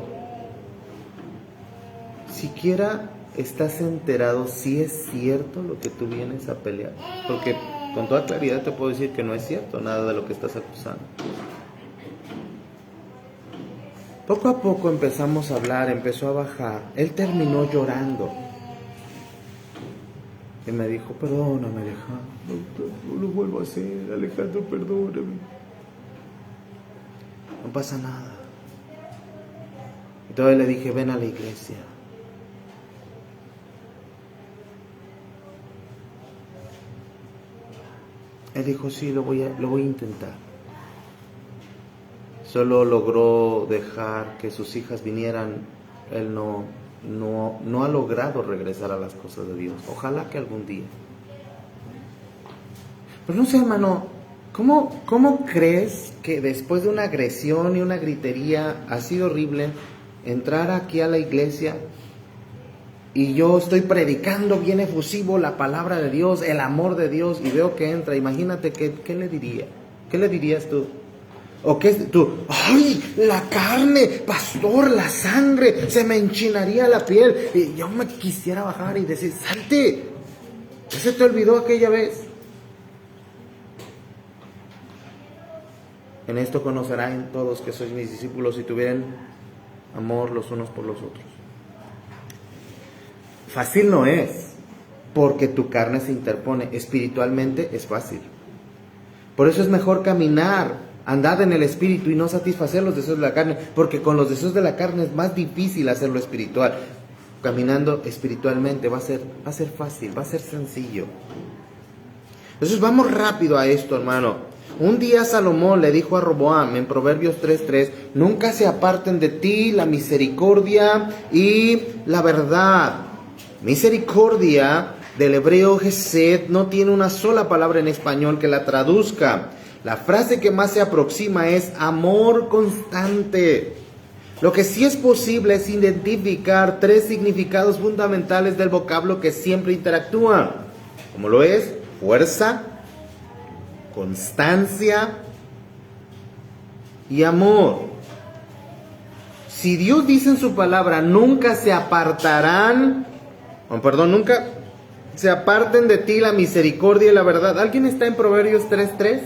siquiera estás enterado si es cierto lo que tú vienes a pelear, porque con toda claridad te puedo decir que no es cierto nada de lo que estás acusando. Poco a poco empezamos a hablar, empezó a bajar, él terminó llorando y me dijo, perdóname Alejandro, no lo vuelvo a hacer, Alejandro, perdóname. no pasa nada. Entonces le dije, ven a la iglesia. Él dijo, sí, lo voy a intentar. Solo logró dejar que sus hijas vinieran. Él no ha logrado regresar a las cosas de Dios. Ojalá que algún día. Pero no sé, hermano, ¿cómo crees que después de una agresión y una gritería así horrible, entrar aquí a la iglesia y yo estoy predicando bien efusivo la palabra de Dios, el amor de Dios, y veo que entra? Imagínate, ¿qué le diría? ¿Qué le dirías tú? ¿O qué tú? ¡Ay, la carne, pastor, la sangre! Se me enchinaría la piel. Y yo me quisiera bajar y decir, ¡salte! ¿Qué se te olvidó aquella vez? En esto conocerán todos que sois mis discípulos si tuvieran amor los unos por los otros. Fácil no es, porque tu carne se interpone. Espiritualmente es fácil. Por eso es mejor caminar, andad en el espíritu y no satisfacer los deseos de la carne, porque con los deseos de la carne es más difícil hacerlo espiritual. Caminando espiritualmente va a ser fácil, va a ser sencillo. Entonces vamos rápido a esto, hermano. Un día Salomón le dijo a Roboam en Proverbios 3:3, nunca se aparten de ti la misericordia y la verdad. Misericordia, del hebreo Hesed, no tiene una sola palabra en español que la traduzca. La frase que más se aproxima es amor constante. Lo que sí es posible es identificar 3 significados fundamentales del vocablo que siempre interactúan, como lo es fuerza, constancia y amor. Si Dios dice en su palabra, nunca se aparten de ti la misericordia y la verdad. ¿Alguien está en Proverbios 3:3?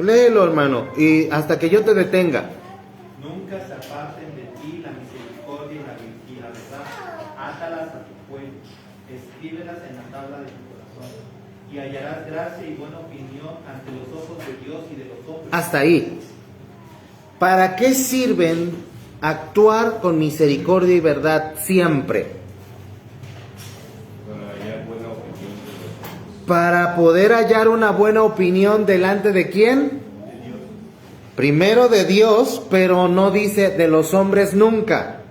Léelo, hermano, y hasta que yo te detenga. Nunca se aparten de ti la misericordia y la verdad. Átalas a tu cuello, escríbelas en la tabla de tu corazón, y hallarás gracia y buena opinión ante los ojos de Dios y de los hombres. Hasta ahí. ¿Para qué sirven actuar con misericordia y verdad siempre? Para poder hallar una buena opinión delante de ¿quién? Primero de Dios, pero no dice de los hombres nunca.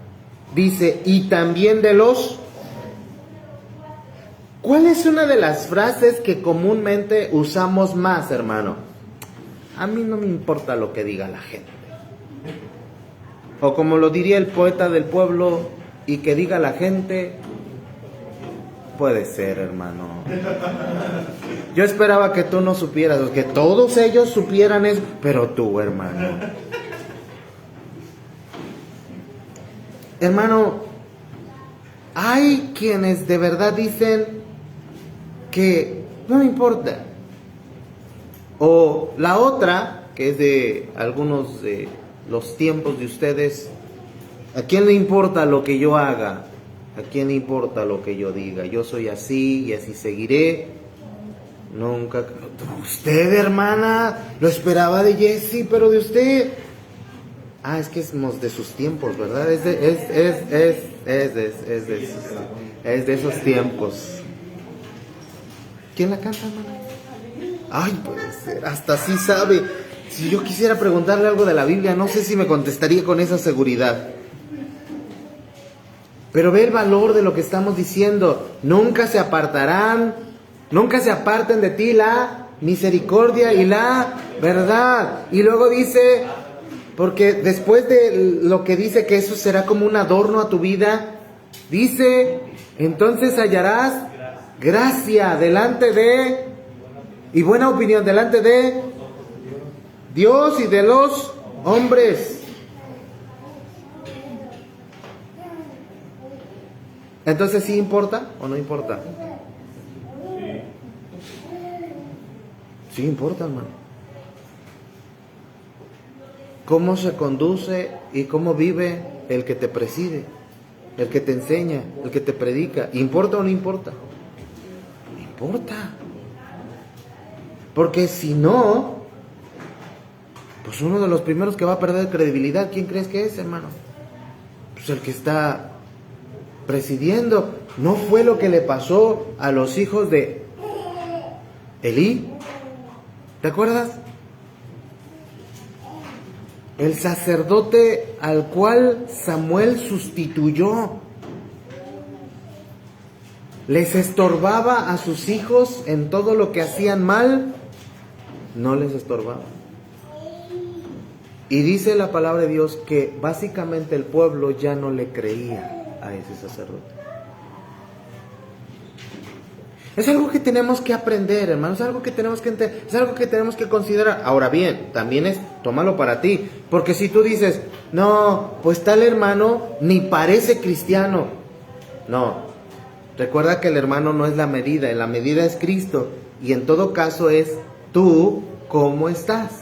Dice, y también de los... ¿Cuál es una de las frases que comúnmente usamos más, hermano? A mí no me importa lo que diga la gente. O como lo diría el poeta del pueblo, y que diga la gente... Puede ser, hermano. Yo esperaba que tú no supieras, que todos ellos supieran eso, pero tú, hermano. Hermano, hay quienes de verdad dicen que no me importa. O la otra, que es de algunos de los tiempos de ustedes, ¿a quién le importa lo que yo haga? ¿A quién le importa lo que yo diga? Yo soy así y así seguiré. Nunca... Usted, hermana, lo esperaba de Jesse, pero de usted... Ah, es que es de sus tiempos, ¿verdad? Es de esos tiempos. ¿Quién la canta, hermana? Ay, puede ser, hasta sí sabe. Si yo quisiera preguntarle algo de la Biblia, no sé si me contestaría con esa seguridad. Pero ve el valor de lo que estamos diciendo. Nunca se aparten de ti la misericordia y la verdad. Y luego dice, porque después de lo que dice que eso será como un adorno a tu vida, dice, entonces hallarás gracia delante de, y buena opinión delante de Dios y de los hombres. Entonces, ¿sí importa o no importa? Sí importa, hermano. ¿Cómo se conduce y cómo vive el que te preside, el que te enseña, el que te predica? ¿Importa o no importa? Importa. Porque si no, Pues uno de los primeros que va a perder credibilidad, ¿quién crees que es, hermano? Pues el que está presidiendo. ¿No fue lo que le pasó a los hijos de Elí? ¿Te acuerdas? El sacerdote al cual Samuel sustituyó les estorbaba a sus hijos en todo lo que hacían mal, no les estorbaba. Y dice la palabra de Dios que básicamente el pueblo ya no le creía a ese sacerdote. Es algo que tenemos que aprender, hermanos, es algo que tenemos que entender, es algo que tenemos que considerar. Ahora bien, también es, tómalo para ti, porque si tú dices, no, pues tal hermano ni parece cristiano. No, recuerda que el hermano no es la medida es Cristo, y en todo caso es tú, ¿cómo estás?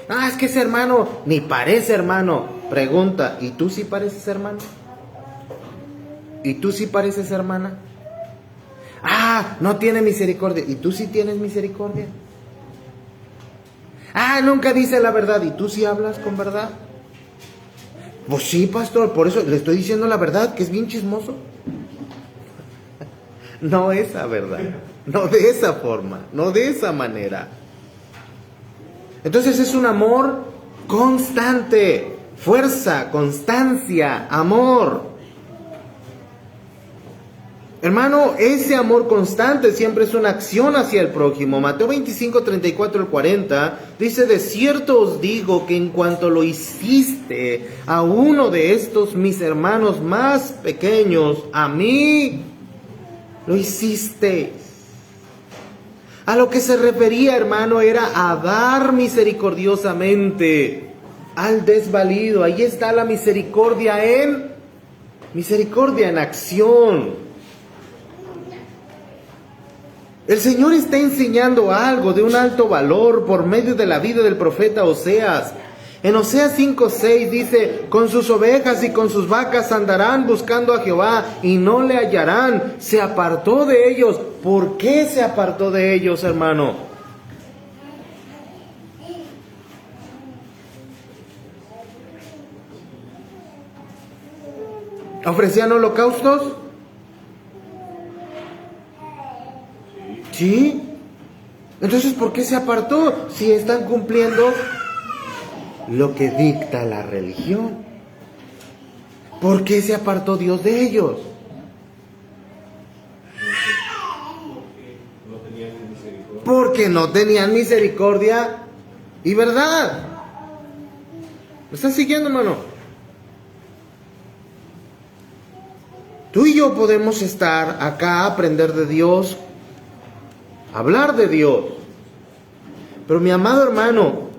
Ah, es que ese hermano ni parece hermano. Pregunta, ¿y tú sí pareces hermano? ¿Y tú sí pareces hermana? Ah, no tiene misericordia. ¿Y tú sí tienes misericordia? Ah, nunca dice la verdad. ¿Y tú sí hablas con verdad? Pues sí, pastor, por eso le estoy diciendo la verdad, que es bien chismoso. No esa verdad, no de esa forma, no de esa manera. Entonces es un amor constante, fuerza, constancia, amor. Hermano, ese amor constante siempre es una acción hacia el prójimo. Mateo 25, 34 al 40 dice: de cierto os digo que en cuanto lo hiciste a uno de estos mis hermanos más pequeños, a mí lo hiciste. A lo que se refería, hermano, era a dar misericordiosamente al desvalido. Ahí está la misericordia en acción. El Señor está enseñando algo de un alto valor por medio de la vida del profeta Oseas. En Oseas 5:6 dice: con sus ovejas y con sus vacas andarán buscando a Jehová y no le hallarán. Se apartó de ellos. ¿Por qué se apartó de ellos, hermano? ¿Ofrecían holocaustos? ¿Sí? Entonces, ¿por qué se apartó? Si están cumpliendo lo que dicta la religión. ¿Por qué se apartó Dios de ellos? Porque no tenían misericordia y verdad. ¿Me estás siguiendo, hermano? Tú y yo podemos estar acá, aprender de Dios, hablar de Dios. Pero mi amado hermano,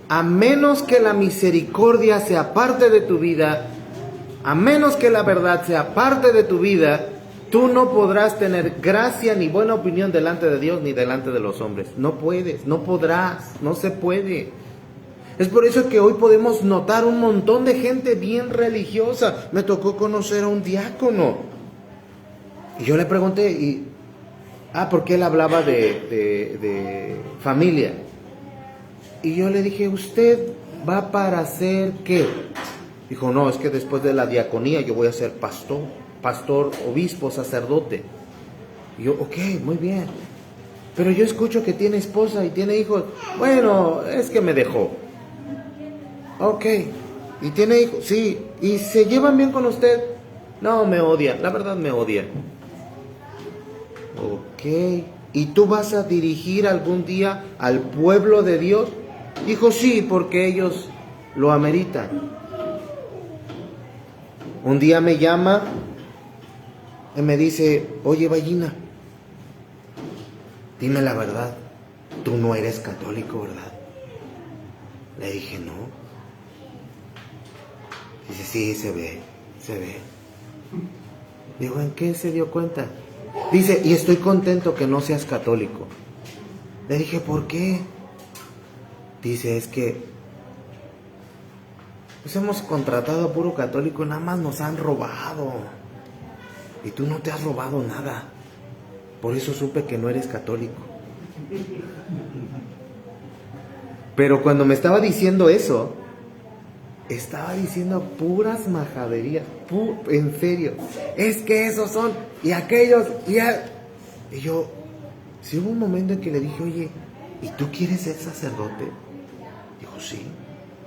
a menos que la misericordia sea parte de tu vida, a menos que la verdad sea parte de tu vida, tú no podrás tener gracia ni buena opinión delante de Dios ni delante de los hombres. No puedes, no podrás, no se puede. Es por eso que hoy podemos notar un montón de gente bien religiosa. Me tocó conocer a un diácono. Y yo le pregunté, porque él hablaba de familia. Y yo le dije, ¿usted va para hacer qué? Dijo, no, es que después de la diaconía yo voy a ser pastor, obispo, sacerdote. Y yo, ok, muy bien. Pero yo escucho que tiene esposa y tiene hijos. Bueno, es que me dejó. Ok, ¿y tiene hijos? Sí. ¿Y se llevan bien con usted? No, me odia, la verdad me odia. Ok, ¿y tú vas a dirigir algún día al pueblo de Dios? Dijo, sí, porque ellos lo ameritan. Un día me llama y me dice, oye, Ballina, dime la verdad, tú no eres católico, ¿verdad? Le dije, no. Dice, sí, se ve. Digo, ¿en qué se dio cuenta? Dice, y estoy contento que no seas católico. Le dije, ¿por qué? Dice, es que pues hemos contratado a puro católico y nada más nos han robado. Y tú no te has robado nada. Por eso supe que no eres católico. Pero cuando me estaba diciendo eso, estaba diciendo puras majaderías, en serio. Es que esos son, y aquellos, y yo, sí hubo un momento en que le dije, oye, ¿y tú quieres ser sacerdote? Dijo, sí,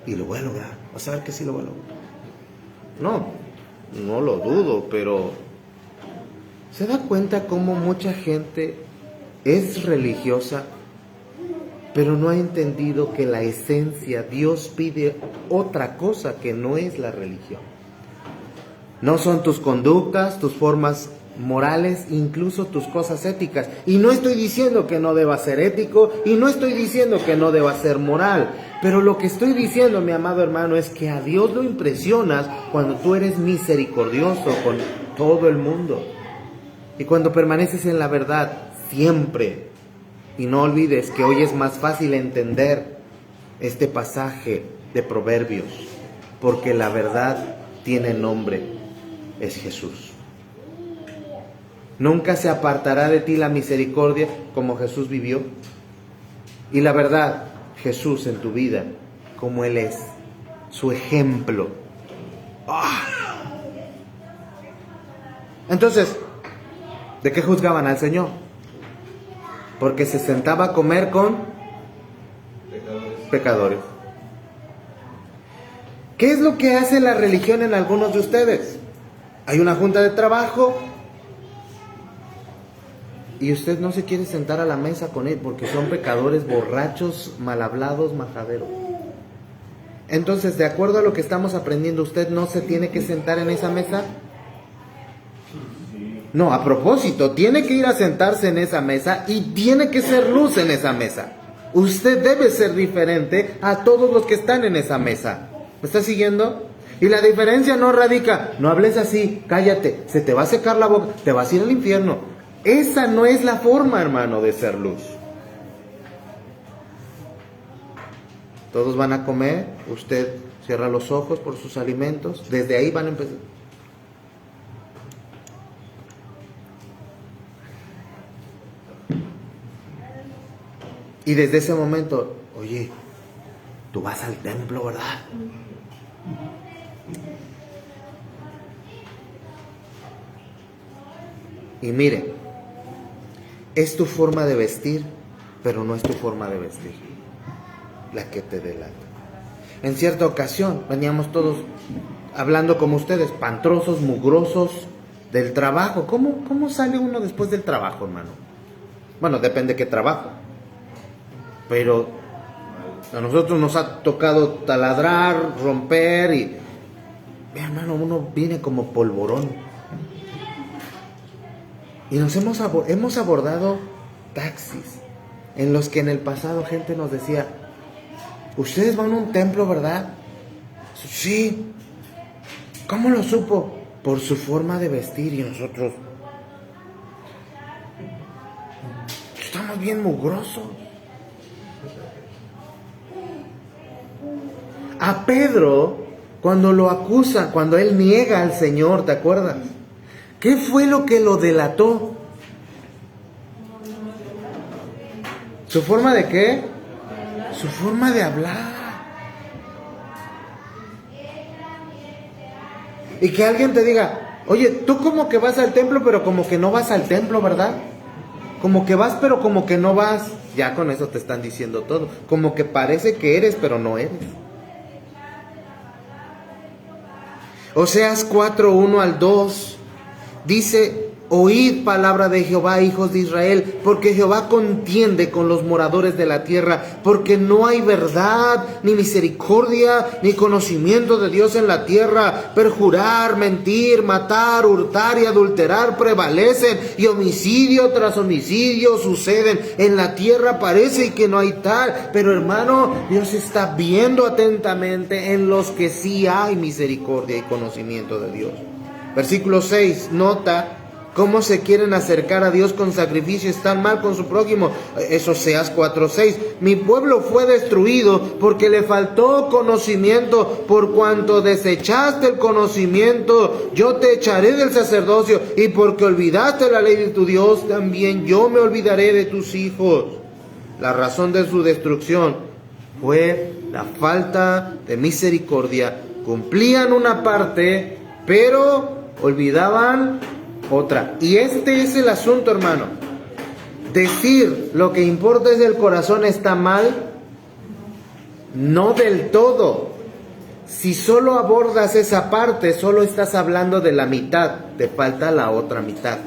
y lo voy a lograr. Vas a ver que sí lo voy a lograr. No lo dudo, pero ¿se da cuenta cómo mucha gente es religiosa, pero no ha entendido que la esencia, Dios pide otra cosa que no es la religión? No son tus conductas, tus formas morales, incluso tus cosas éticas. Y no estoy diciendo que no deba ser ético, y no estoy diciendo que no deba ser moral. Pero lo que estoy diciendo, mi amado hermano, es que a Dios lo impresionas cuando tú eres misericordioso con todo el mundo. Y cuando permaneces en la verdad, siempre. Y no olvides que hoy es más fácil entender este pasaje de Proverbios, porque la verdad tiene nombre, es Jesús. Nunca se apartará de ti la misericordia como Jesús vivió. Y la verdad, Jesús en tu vida, como Él es, su ejemplo. ¡Ah! Entonces, ¿de qué juzgaban al Señor? Porque se sentaba a comer con pecadores. ¿Qué es lo que hace la religión en algunos de ustedes? Hay una junta de trabajo y usted no se quiere sentar a la mesa con él porque son pecadores, borrachos, mal hablados, majaderos. Entonces, de acuerdo a lo que estamos aprendiendo, ¿usted no se tiene que sentar en esa mesa? No, a propósito, tiene que ir a sentarse en esa mesa y tiene que ser luz en esa mesa. Usted debe ser diferente a todos los que están en esa mesa. ¿Me está siguiendo? Y la diferencia no radica, no hables así, cállate, se te va a secar la boca, te vas a ir al infierno. Esa no es la forma, hermano, de ser luz. Todos van a comer, usted cierra los ojos por sus alimentos, desde ahí van a empezar. Y desde ese momento, oye, tú vas al templo, ¿verdad? Y mire, es tu forma de vestir, pero no es tu forma de vestir la que te delata. En cierta ocasión veníamos todos hablando como ustedes, pantrosos, mugrosos del trabajo. ¿Cómo sale uno después del trabajo, hermano? Bueno, depende de qué trabajo. Pero a nosotros nos ha tocado taladrar, romper y... hermano, uno viene como polvorón. Y nos hemos abordado taxis en los que en el pasado gente nos decía, ¿ustedes van a un templo, verdad? Sí. ¿Cómo lo supo? Por su forma de vestir. Y nosotros estamos bien mugrosos. A Pedro, cuando lo acusan, cuando él niega al Señor, ¿te acuerdas? ¿Qué fue lo que lo delató? ¿Su forma de qué? Su forma de hablar. Y que alguien te diga, oye, tú como que vas al templo, pero como que no vas al templo, ¿verdad? Como que vas, pero como que no vas. Ya con eso te están diciendo todo. Como que parece que eres, pero no eres. Oseas 4, 1 al 2 dice, oíd palabra de Jehová, hijos de Israel, porque Jehová contiende con los moradores de la tierra, porque no hay verdad, ni misericordia, ni conocimiento de Dios en la tierra. Perjurar, mentir, matar, hurtar y adulterar prevalecen, y homicidio tras homicidio suceden. En la tierra parece que no hay tal, pero hermano, Dios está viendo atentamente en los que sí hay misericordia y conocimiento de Dios. Versículo 6, nota cómo se quieren acercar a Dios con sacrificio, están mal con su prójimo. Eso Oseas 4:6. Mi pueblo fue destruido porque le faltó conocimiento, por cuanto desechaste el conocimiento, yo te echaré del sacerdocio, y porque olvidaste la ley de tu Dios, también yo me olvidaré de tus hijos. La razón de su destrucción fue la falta de misericordia. Cumplían una parte, pero olvidaban otra. Y este es el asunto, hermano. Decir lo que importa es el corazón está mal, no del todo. Si solo abordas esa parte, solo estás hablando de la mitad, te falta la otra mitad.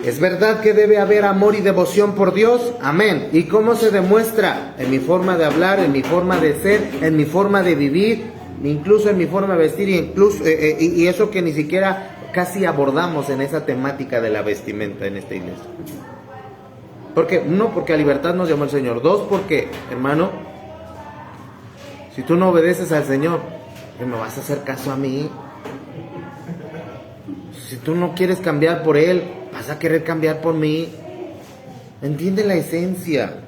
¿Es verdad que debe haber amor y devoción por Dios? Amén. ¿Y cómo se demuestra? En mi forma de hablar, en mi forma de ser, en mi forma de vivir, incluso en mi forma de vestir, y eso que ni siquiera casi abordamos en esa temática de la vestimenta en esta iglesia. Porque, uno, porque a libertad nos llamó el Señor. Dos, porque, hermano, si tú no obedeces al Señor, ¿qué me vas a hacer caso a mí? Si tú no quieres cambiar por Él, vas a querer cambiar por mí. Entiende la esencia.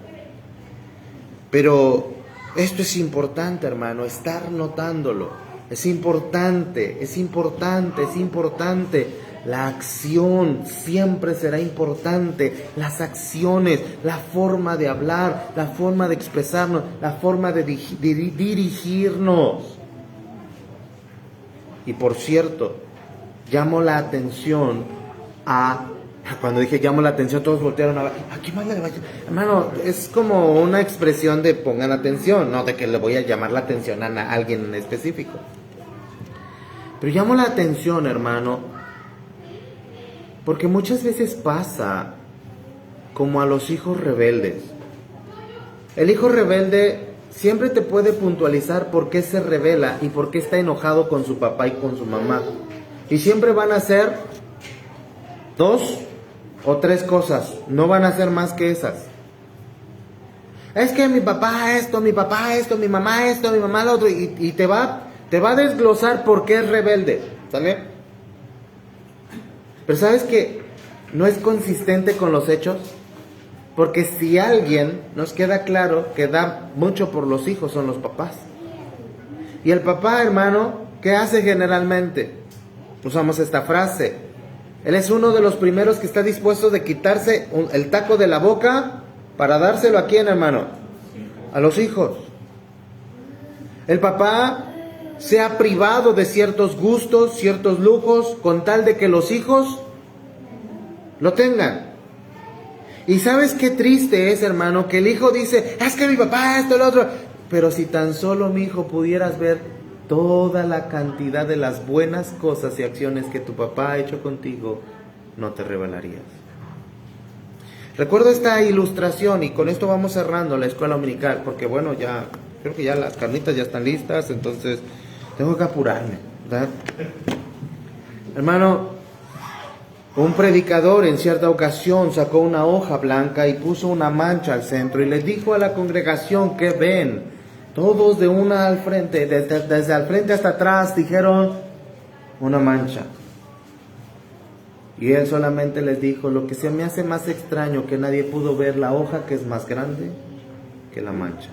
Pero esto es importante, hermano, estar notándolo. Es importante, es importante, es importante. La acción siempre será importante. Las acciones, la forma de hablar, la forma de expresarnos, la forma de dirigirnos. Y por cierto, llamo la atención a... Cuando dije llamo la atención, todos voltearon a ver. ¿A qué más le va a llamar? Hermano, es como una expresión de pongan atención, no de que le voy a llamar la atención a alguien en específico. Pero llamo la atención, hermano, porque muchas veces pasa como a los hijos rebeldes. El hijo rebelde siempre te puede puntualizar por qué se rebela y por qué está enojado con su papá y con su mamá. Y siempre van a ser 2 o 3 cosas, no van a ser más que esas. Es que mi papá esto, mi mamá esto, mi mamá lo otro, y te va a desglosar por qué es rebelde, ¿sale? Pero ¿sabes que no es consistente con los hechos? Porque si alguien nos queda claro que da mucho por los hijos son los papás. Y el papá, hermano, ¿qué hace generalmente? Usamos esta frase: él es uno de los primeros que está dispuesto de quitarse el taco de la boca para dárselo a quién, hermano, a los hijos. El papá se ha privado de ciertos gustos, ciertos lujos, con tal de que los hijos lo tengan. Y ¿sabes qué triste es, hermano? Que el hijo dice, es que mi papá esto, lo otro. Pero si tan solo, mi hijo, pudieras ver toda la cantidad de las buenas cosas y acciones que tu papá ha hecho contigo, no te rebelarías. Recuerdo esta ilustración, y con esto vamos cerrando la escuela dominical, porque bueno, ya creo que ya las carnitas ya están listas, entonces tengo que apurarme, ¿verdad? Hermano, un predicador en cierta ocasión sacó una hoja blanca y puso una mancha al centro y le dijo a la congregación, ¿qué ven? Todos de una al frente, desde al frente hasta atrás, dijeron una mancha. Y él solamente les dijo, lo que se me hace más extraño que nadie pudo ver la hoja que es más grande que la mancha.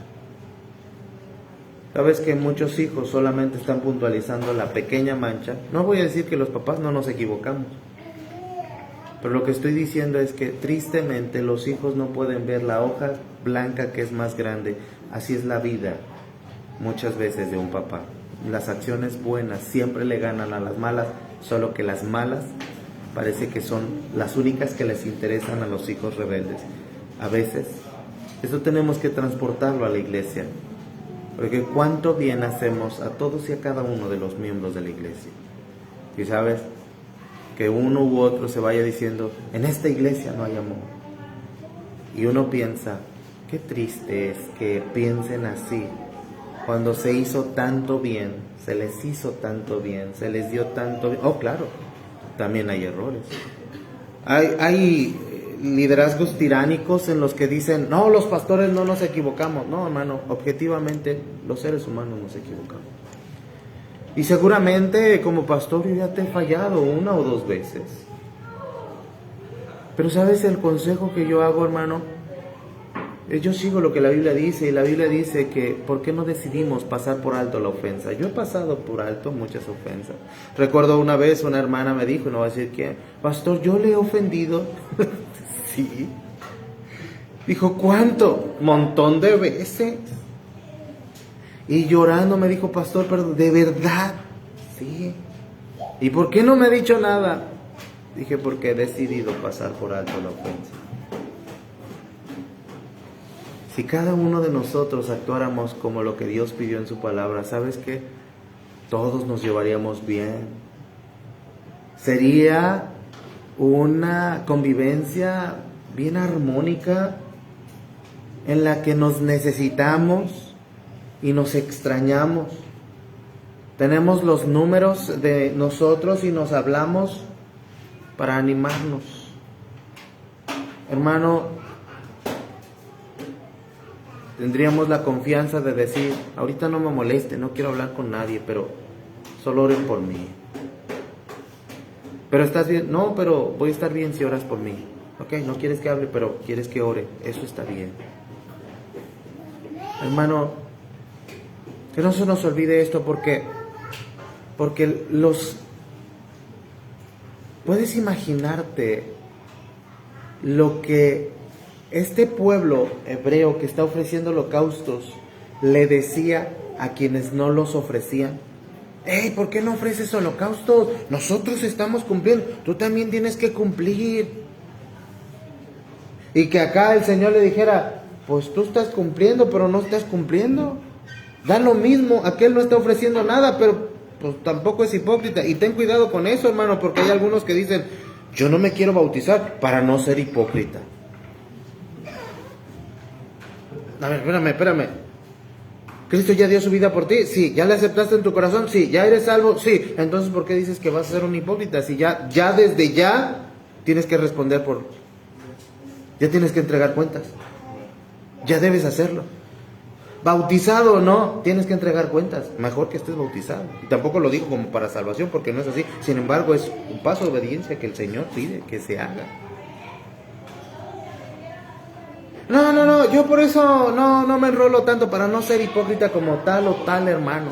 Sabes que muchos hijos solamente están puntualizando la pequeña mancha. No voy a decir que los papás no nos equivocamos, pero lo que estoy diciendo es que tristemente los hijos no pueden ver la hoja blanca que es más grande. Así es la vida muchas veces de un papá. Las acciones buenas siempre le ganan a las malas, solo que las malas parece que son las únicas que les interesan a los hijos rebeldes. A veces eso tenemos que transportarlo a la iglesia, porque cuánto bien hacemos a todos y a cada uno de los miembros de la iglesia. Y sabes, que uno u otro se vaya diciendo, en esta iglesia no hay amor. Y uno piensa, qué triste es que piensen así, cuando se hizo tanto bien, se les hizo tanto bien, se les dio tanto bien. Oh, claro, también hay errores. Hay liderazgos tiránicos en los que dicen, no, los pastores no nos equivocamos. No, hermano, objetivamente los seres humanos nos equivocamos. Y seguramente como pastor yo ya te he fallado 1 o 2 veces. Pero ¿sabes el consejo que yo hago, hermano? Yo sigo lo que la Biblia dice, y la Biblia dice que ¿por qué no decidimos pasar por alto la ofensa? Yo he pasado por alto muchas ofensas. Recuerdo una vez una hermana me dijo, no voy a decir quién, pastor, yo le he ofendido. Sí. Dijo, ¿cuánto? Montón de veces. Y llorando me dijo, pastor, perdón, ¿de verdad? Sí. ¿Y por qué no me ha dicho nada? Dije, porque he decidido pasar por alto la ofensa. Si cada uno de nosotros actuáramos como lo que Dios pidió en su palabra, ¿sabes qué? Todos nos llevaríamos bien. Sería una convivencia bien armónica en la que nos necesitamos y nos extrañamos. Tenemos los números de nosotros y nos hablamos para animarnos. Hermano, tendríamos la confianza de decir, ahorita no me moleste, no quiero hablar con nadie, pero solo oren por mí. Pero estás bien, no, pero voy a estar bien si oras por mí. Ok, no quieres que hable, pero quieres que ore, eso está bien. Hermano, que no se nos olvide esto porque puedes imaginarte lo que este pueblo hebreo que está ofreciendo holocaustos le decía a quienes no los ofrecían. Hey, ¿por qué no ofreces holocaustos? Nosotros estamos cumpliendo, tú también tienes que cumplir. Y que acá el Señor le dijera, pues tú estás cumpliendo, pero no estás cumpliendo. Da lo mismo, aquel no está ofreciendo nada, pero pues tampoco es hipócrita. Y ten cuidado con eso, hermano, porque hay algunos que dicen, yo no me quiero bautizar para no ser hipócrita. A ver, espérame. ¿Cristo ya dio su vida por ti? Sí. ¿Ya le aceptaste en tu corazón? Sí. ¿Ya eres salvo? Sí. Entonces, ¿por qué dices que vas a ser un hipócrita? Si ya desde ya tienes que responder ya tienes que entregar cuentas. Ya debes hacerlo. Bautizado o no, tienes que entregar cuentas. Mejor que estés bautizado. Y tampoco lo digo como para salvación, porque no es así. Sin embargo, es un paso de obediencia que el Señor pide que se haga. No, yo por eso no me enrolo tanto para no ser hipócrita como tal o tal hermana.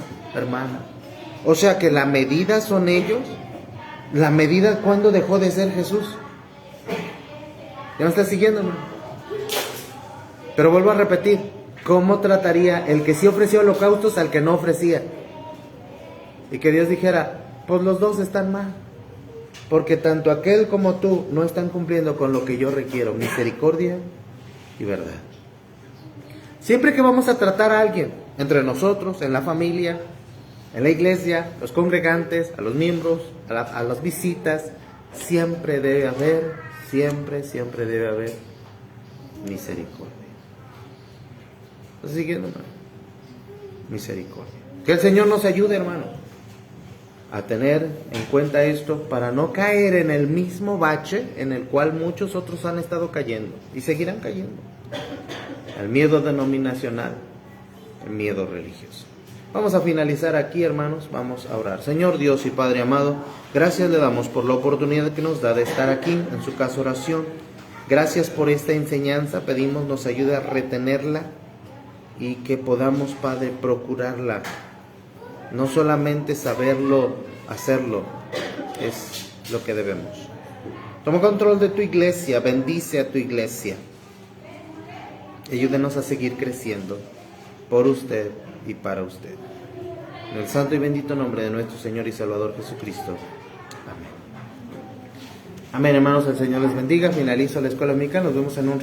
O sea que la medida son ellos. La medida, ¿cuándo dejó de ser Jesús? ¿Ya me estás siguiendo, hermano? Pero vuelvo a repetir, ¿cómo trataría el que sí ofreció holocaustos al que no ofrecía? Y que Dios dijera, pues los dos están mal. Porque tanto aquel como tú no están cumpliendo con lo que yo requiero, misericordia y verdad. Siempre que vamos a tratar a alguien, entre nosotros, en la familia, en la iglesia, los congregantes, a los miembros, a las visitas, siempre debe haber misericordia. Siguiendo, hermano, misericordia. Que el Señor nos ayude, hermano, a tener en cuenta esto para no caer en el mismo bache en el cual muchos otros han estado cayendo y seguirán cayendo. El miedo denominacional, el miedo religioso. Vamos a finalizar aquí, hermanos, vamos a orar. Señor Dios y Padre amado, gracias le damos por la oportunidad que nos da de estar aquí en su casa oración. Gracias por esta enseñanza, pedimos nos ayude a retenerla y que podamos, Padre, procurarla. No solamente saberlo, hacerlo, es lo que debemos. Toma control de tu iglesia, bendice a tu iglesia. Ayúdenos a seguir creciendo por usted y para usted. En el santo y bendito nombre de nuestro Señor y Salvador Jesucristo. Amén. Amén, hermanos, el Señor les bendiga. Finalizo la escuela dominical, nos vemos en un